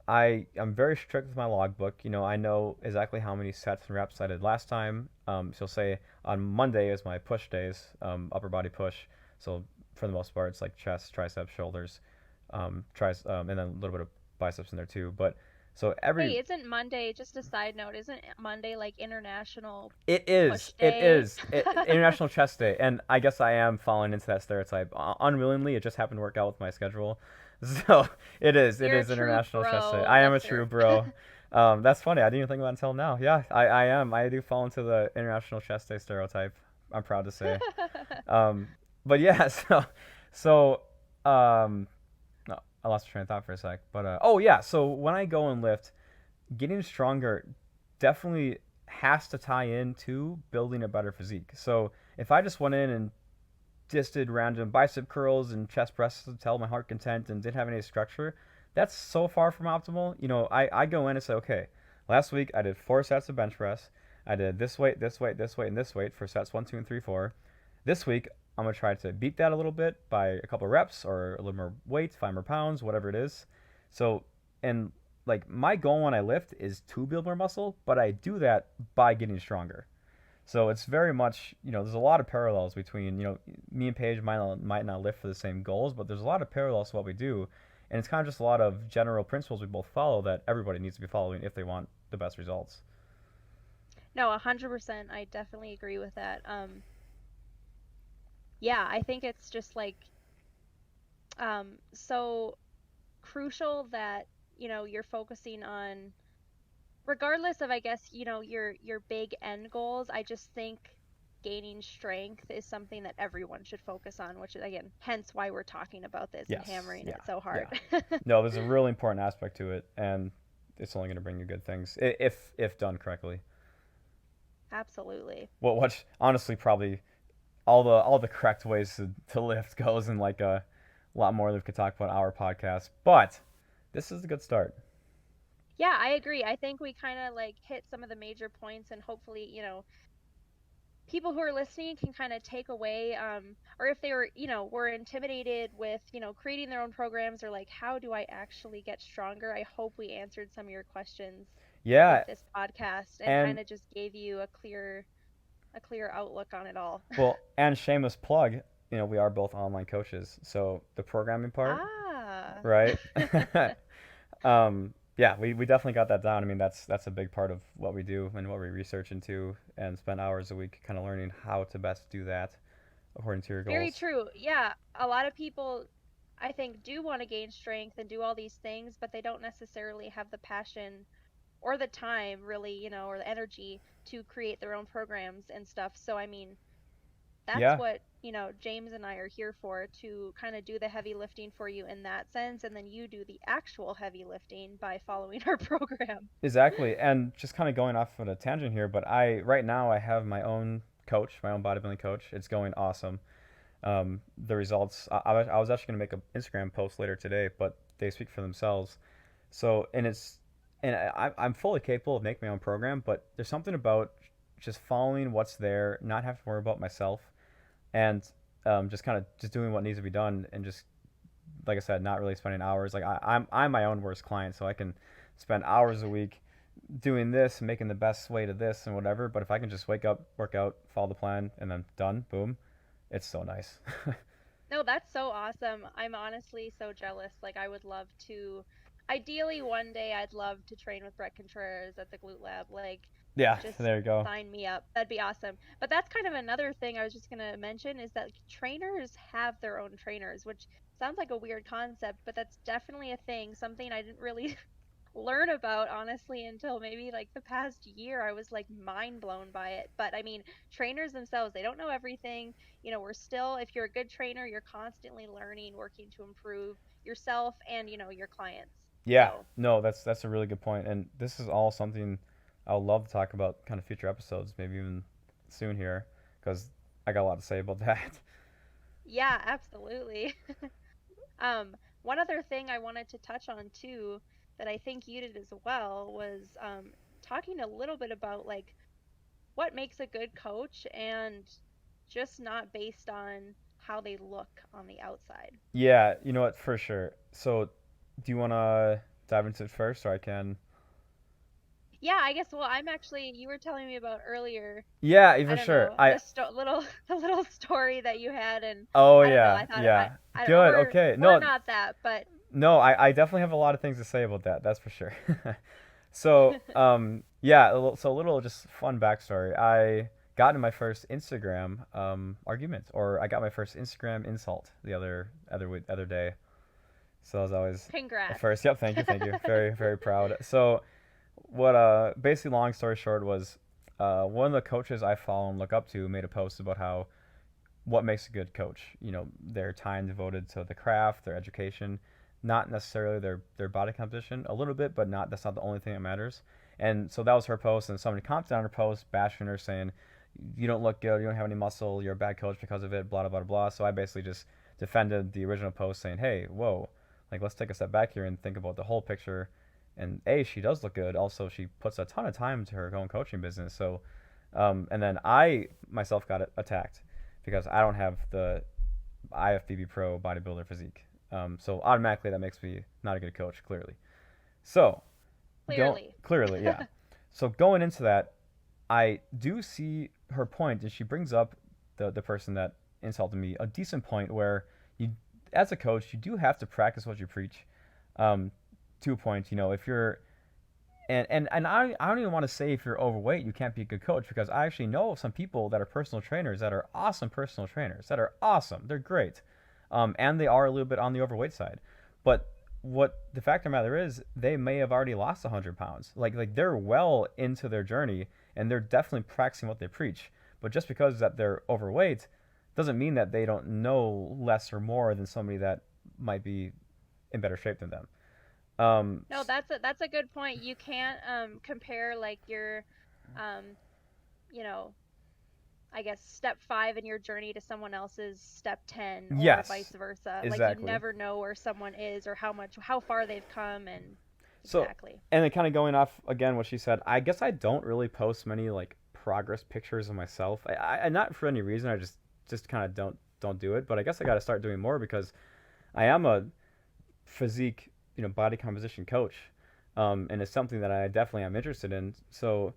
I'm very strict with my logbook. I know exactly how many sets and reps I did last time. So say on Monday is my push days, upper body push. So for the most part, it's like chest, triceps, shoulders, and then a little bit of biceps in there too. But so every Hey, isn't Monday, just a side note, isn't Monday like International It is. Push It Day? is International Chest Day, and I guess I am falling into that stereotype unwillingly. It just happened to work out with my schedule, so it is. It You're a is true International Chest Day. pro I am a true lifter. bro. That's funny. I didn't even think about it until now. Yeah, I am. I do fall into the International Chest Day stereotype. I'm proud to say. Um, but yeah, so no, I lost train of thought for a sec. But oh yeah, so when I go and lift, getting stronger definitely has to tie into building a better physique. So if I just went in and just did random bicep curls and chest presses to tell my heart content and didn't have any structure, that's so far from optimal. I go in and say, okay, last week I did 4 sets of bench press. I did this weight, this weight, this weight, and this weight for sets 1, 2, and 3, 4. This week I'm gonna try to beat that a little bit by a couple of reps or a little more weight, 5 more pounds, whatever it is. So, and like my goal when I lift is to build more muscle, but I do that by getting stronger. So it's very much, there's a lot of parallels between, me and Paige might not lift for the same goals, but there's a lot of parallels to what we do. And it's kind of just a lot of general principles we both follow that everybody needs to be following if they want the best results. No, 100%. I definitely agree with that. Yeah, I think it's just like so crucial that, you're focusing on regardless of I guess, your big end goals. I just think gaining strength is something that everyone should focus on, which is again, hence why we're talking about this and Yes. hammering Yeah. it so Yeah. hard. No, there's a really important aspect to it, and it's only going to bring you good things if done correctly. Absolutely. What honestly probably all the correct ways to lift goes in like a lot more than we could talk about our podcast. But this is a good start. Yeah, I agree. I think we kind of like hit some of the major points and hopefully, people who are listening can kind of take away, or if they were, were intimidated with, creating their own programs, or like, how do I actually get stronger? I hope we answered some of your questions with Yeah, this podcast and and kind of just gave you a clear outlook on it all. well, and shameless plug, we are both online coaches, so the programming part, Ah. right? Yeah, we definitely got that down. I mean, that's a big part of what we do and what we research into and spend hours a week kind of learning how to best do that according to your Very goals. true. Yeah, a lot of people I think do want to gain strength and do all these things, but they don't necessarily have the passion or the time really, or the energy to create their own programs and stuff. So I mean, that's Yeah, what, James and I are here for, to kind of do the heavy lifting for you in that sense, and then you do the actual heavy lifting by following our program. exactly. And just kind of going off on a tangent here, but I right now I have my own coach, my own bodybuilding coach. It's going awesome. The results. I was actually going to make an Instagram post later today, but they speak for themselves. So I'm fully capable of making my own program, but there's something about just following what's there, not having to worry about myself, and just kind of just doing what needs to be done, and just like I said, not really spending hours. Like I'm my own worst client, so I can spend hours a week doing this, making the best way to this and whatever. But if I can just wake up, work out, follow the plan, and then done, boom, it's so nice. No, that's so awesome. I'm honestly so jealous. Like, I would love to, ideally, one day, I'd love to train with Brett Contreras at the Glute Lab. Like, Yeah, just there you go. sign me up. That'd be awesome. But that's kind of another thing I was just gonna mention, is that trainers have their own trainers, which sounds like a weird concept, but that's definitely a thing, something I didn't really learn about honestly until maybe like the past year. I was like mind blown by it. But I mean, trainers themselves, they don't know everything. We're still, if you're a good trainer, you're constantly learning, working to improve yourself and, your clients. Yeah, So, no, that's a really good point, and this is all something I'll love to talk about, kind of future episodes, maybe even soon here, because I got a lot to say about that. yeah, absolutely. One other thing I wanted to touch on too, that I think you did as well, was talking a little bit about like what makes a good coach, and just not based on how they look on the outside. Yeah, you know what, for sure. So, do you want to dive into it first, or I can? Yeah, I guess, well, I'm actually, you were telling me about earlier, Yeah, I for don't sure. know, the little the little story that you had, and Oh I don't know, yeah, I thought yeah. Good. or Okay. or No, not that, but no. I definitely have a lot of things to say about that. That's for sure. So, yeah. So a little just fun backstory. I got in my first Instagram argument, or I got my first Instagram insult the other day. So that was always a congrats. first. Yep. Thank you. Thank you. Very very proud. So what basically long story short was one of the coaches I follow and look up to made a post about how what makes a good coach. Their time devoted to the craft, their education, not necessarily their body composition. A little bit, but not. That's not the only thing that matters. And so that was her post, and somebody commented on her post, bashing her, saying, "You don't look good. You don't have any muscle. You're a bad coach because of it." Blah blah blah blah. So I basically just defended the original post, saying, "Hey, whoa, like let's take a step back here and think about the whole picture." And she does look good. Also, she puts a ton of time into her own coaching business. So, and then I myself got attacked because I don't have the IFBB Pro bodybuilder physique. So automatically that makes me not a good coach, clearly. So go Clearly. clearly, yeah. So going into that, I do see her point, and she brings up the person that insulted me a decent point where you, as a coach, you do have to practice what you preach. Um, to a point, if you're and I don't even want to say if you're overweight you can't be a good coach, because I actually know some people that are personal trainers that are awesome personal trainers that are awesome. They're great, and they are a little bit on the overweight side. But what the fact of the matter is, they may have already lost 100 pounds. Like they're well into their journey, and they're definitely practicing what they preach. But just because that they're overweight doesn't mean that they don't know less or more than somebody that might be in better shape than them. Um, No, that's a good point. You can't compare like your um you know I guess step 5 in your journey to someone else's step 10, or vice yes, versa. Like, you exactly. never know where someone is, or how far they've come, and So, exactly. and then kind of going off again what she said, I guess I don't really post many like progress pictures of myself. Not for any reason. I just kind of don't do it. But I guess I got to start doing more because I am a physique, body composition coach, and it's something that I definitely am interested in. So,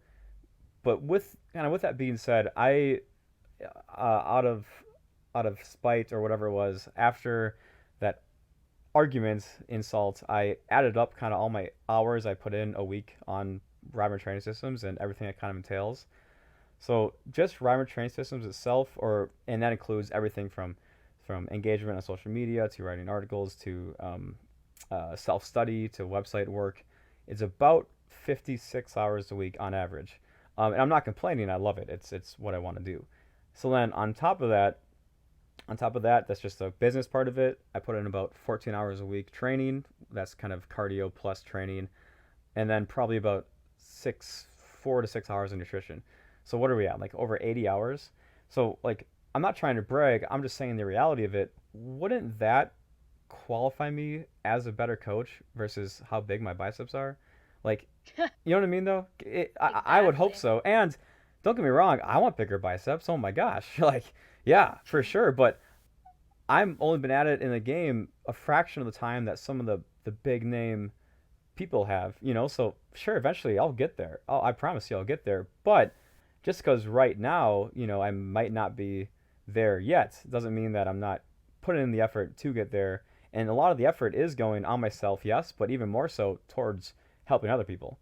but with that being said, I out of spite or whatever it was after that argument insult, I added up kind of all my hours I put in a week on Ryburn training systems and everything it kind of entails. So just Ryburn training systems itself, and that includes everything from engagement on social media to writing articles to self study to website work. It's about 56 hours a week on average, and I'm not complaining. I love it. It's what I want to do. So then on top of that, that's just the business part of it. I put in about 14 hours a week training. That's kind of cardio plus training, and then probably about 4 to 6 hours of nutrition. So what are we at? Like over 80 hours. So like I'm not trying to brag. I'm just saying the reality of it. Wouldn't that qualify me as a better coach versus how big my biceps are? Like, you know what I mean though? I would hope Exactly. so. And don't get me wrong, I want bigger biceps. Oh my gosh. Like, yeah, for sure. But I'm only been at it in the game a fraction of the time that some of the big name people have. So sure, eventually I'll get there. I promise you I'll get there. But just because right now, I might not be there yet, doesn't mean that I'm not putting in the effort to get there. And a lot of the effort is going on myself, yes, but even more so towards helping other people.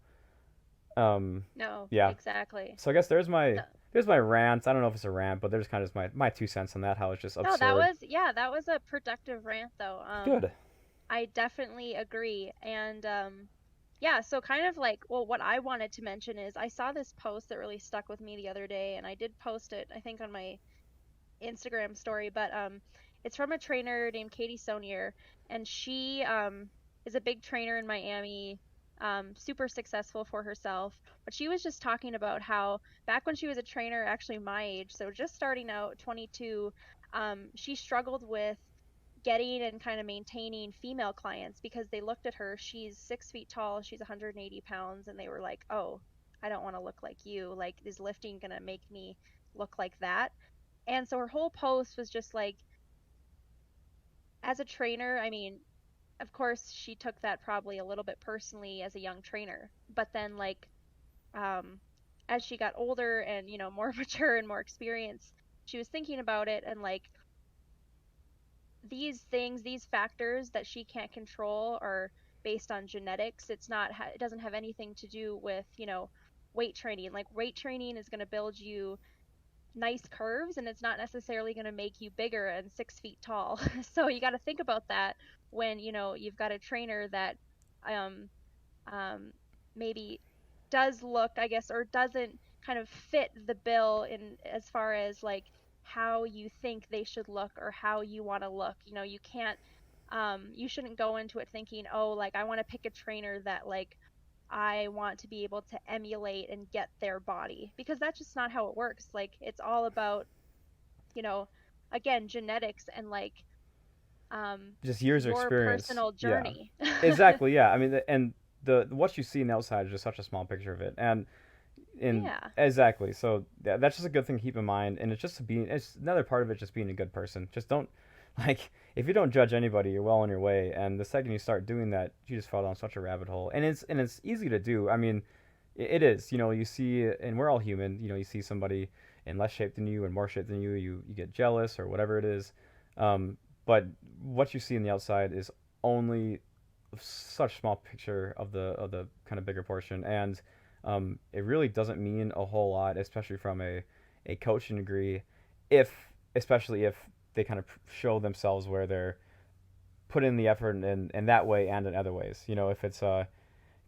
No, Yeah. exactly. So I guess there's my No, there's my rant. I don't know if it's a rant, but there's kind of my 2 cents on that. How it's just no, that absurd. was yeah, that was a productive rant though. Good. I definitely agree. And yeah, so kind of like, well, what I wanted to mention is I saw this post that really stuck with me the other day, and I did post it, I think, on my Instagram story, but it's from a trainer named Katie Sonier, and she is a big trainer in Miami, super successful for herself. But she was just talking about how back when she was a trainer, actually my age, so just starting out, 22, she struggled with getting and kind of maintaining female clients because they looked at her. She's 6 feet tall, she's 180 pounds, and they were like, "Oh, I don't want to look like you. Like, is lifting gonna make me look like that?" And so her whole post was just like, as a trainer, I mean, of course, she took that probably a little bit personally as a young trainer. But then, like, um, as she got older and, more mature and more experienced, she was thinking about it and, like, these things, these factors that she can't control are based on genetics. It doesn't have anything to do with, weight training. Like, weight training is going to build you nice curves and it's not necessarily going to make you bigger and 6 feet tall. So you got to think about that when you've got a trainer that um um maybe does look, I guess, or doesn't kind of fit the bill in as far as like how you think they should look or how you want to look. You can't you shouldn't go into it thinking, "Oh, like I want to pick a trainer that like I want to be able to emulate and get their body," because that's just not how it works. Like it's all about, you know, again, genetics and like Just years of your experience. personal Yeah. journey. Exactly. Yeah. I mean, and the what you see on the outside is just such a small picture of it, and in Yeah. exactly. So that's just a good thing to keep in mind, and it's another part of it just being a good person. Just don't like if you don't judge anybody, you're well on your way, and the second you start doing that, you just fall down such a rabbit hole, and it's easy to do. I mean, it is. You see, and we're all human. You see somebody in less shape than you and more shape than you get jealous or whatever it is. Um, but what you see on the outside is only such small picture of the kind of bigger portion, and it really doesn't mean a whole lot, especially from a coaching degree, if especially if they kind of show themselves where they're put in the effort in that way and in other ways. If it's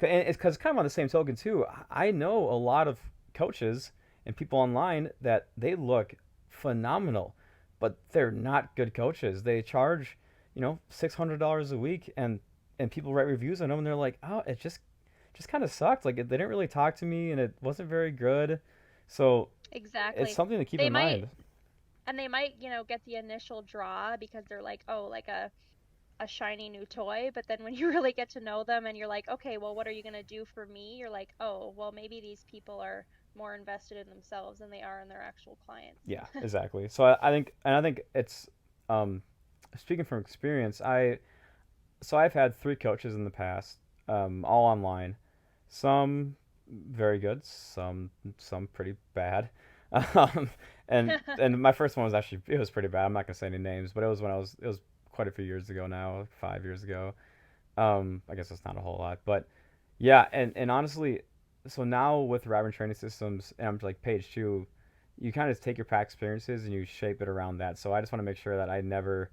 because kind of on the same token too. I know a lot of coaches and people online that they look phenomenal, but they're not good coaches. They charge, $600 a week, and people write reviews on them, and they're like, oh, it just kind of sucked. Like they didn't really talk to me, and it wasn't very good. So it's Exactly. something to keep They in might mind. and they might, get the initial draw because they're like, "Oh, like a shiny new toy," but then when you really get to know them and you're like, "Okay, well, what are you going to do for me?" You're like, "Oh, well, maybe these people are more invested in themselves than they are in their actual clients. Yeah, exactly. So I think it's um, speaking from experience. I've had three coaches in the past, all online. Some very good, some pretty bad. Um, and my first one was actually it was pretty bad. I'm not gonna say any names, but it was quite a few years ago now, like 5 years ago. I guess that's not a whole lot, but yeah, and honestly, so now with Ryburn training systems, and I'm like Paige too, you kind of take your past experiences and you shape it around that. So I just want to make sure that I never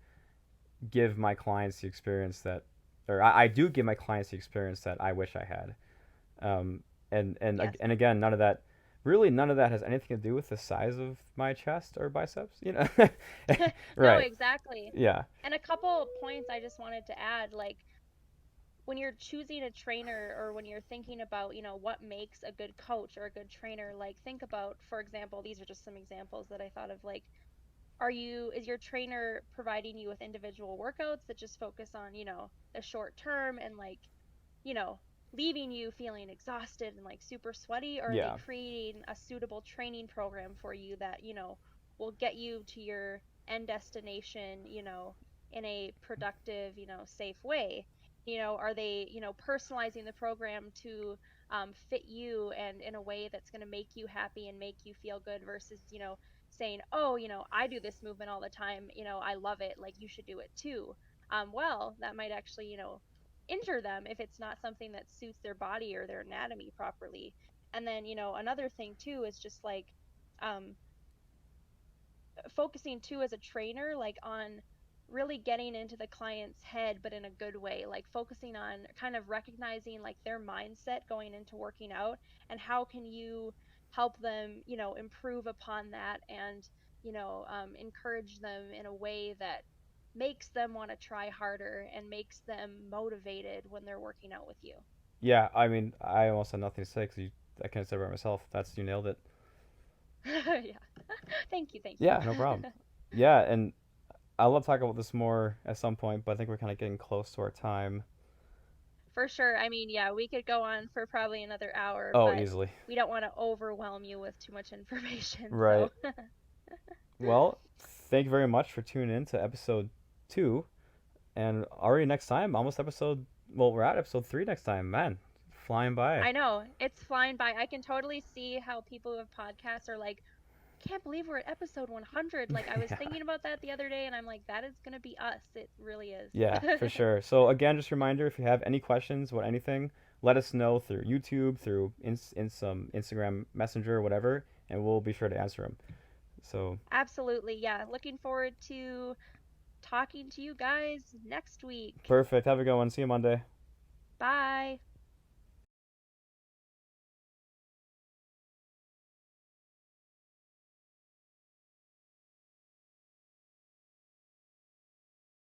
give my clients the experience that, or I do give my clients the experience that I wish I had. Um, Yes. and again, none of that has anything to do with the size of my chest or biceps. You know, No, right? exactly. Yeah, And a couple points I just wanted to add, like when you're choosing a trainer or when you're thinking about, what makes a good coach or a good trainer, like think about, for example, these are just some examples that I thought of, like is your trainer providing you with individual workouts that just focus on, the short term and like, you know, leaving you feeling exhausted and like super sweaty? Or are they yeah, creating a suitable training program for you that, will get you to your end destination, in a productive, safe way? Are they, personalizing the program to fit you and in a way that's going to make you happy and make you feel good versus, saying, oh, I do this movement all the time, I love it, like you should do it too. Well, that might actually, injure them if it's not something that suits their body or their anatomy properly. And then, another thing too is just like um, focusing too as a trainer, like on really getting into the client's head, but in a good way, like focusing on kind of recognizing like their mindset going into working out and how can you help them, improve upon that and, encourage them in a way that makes them want to try harder and makes them motivated when they're working out with you. yeah. I mean, I almost had nothing to say because I can't say it by myself. That's you nailed it. Yeah. Thank you. Thank you. Yeah, no problem. Yeah, and I love talking about this more at some point, but I think we're kind of getting close to our time. For sure. I mean, yeah, we could go on for probably another hour, Oh, but easily. we don't want to overwhelm you with too much information. Right. So, Well, thank you very much for tuning in to episode 2. And already next time, almost episode. Well, we're at episode 3 next time. Man, flying by. I know it's flying by. I can totally see how people who have podcasts are like, can't believe we're at episode 100. Like, I was Yeah. thinking about that the other day, and I'm like, that is going to be us. It really is. Yeah, for sure. So, again, just a reminder if you have any questions about anything, let us know through YouTube, through in some Instagram Messenger, whatever, and we'll be sure to answer them. So, Absolutely. Yeah. Looking forward to talking to you guys next week. perfect. Have a good one. See you Monday. Bye.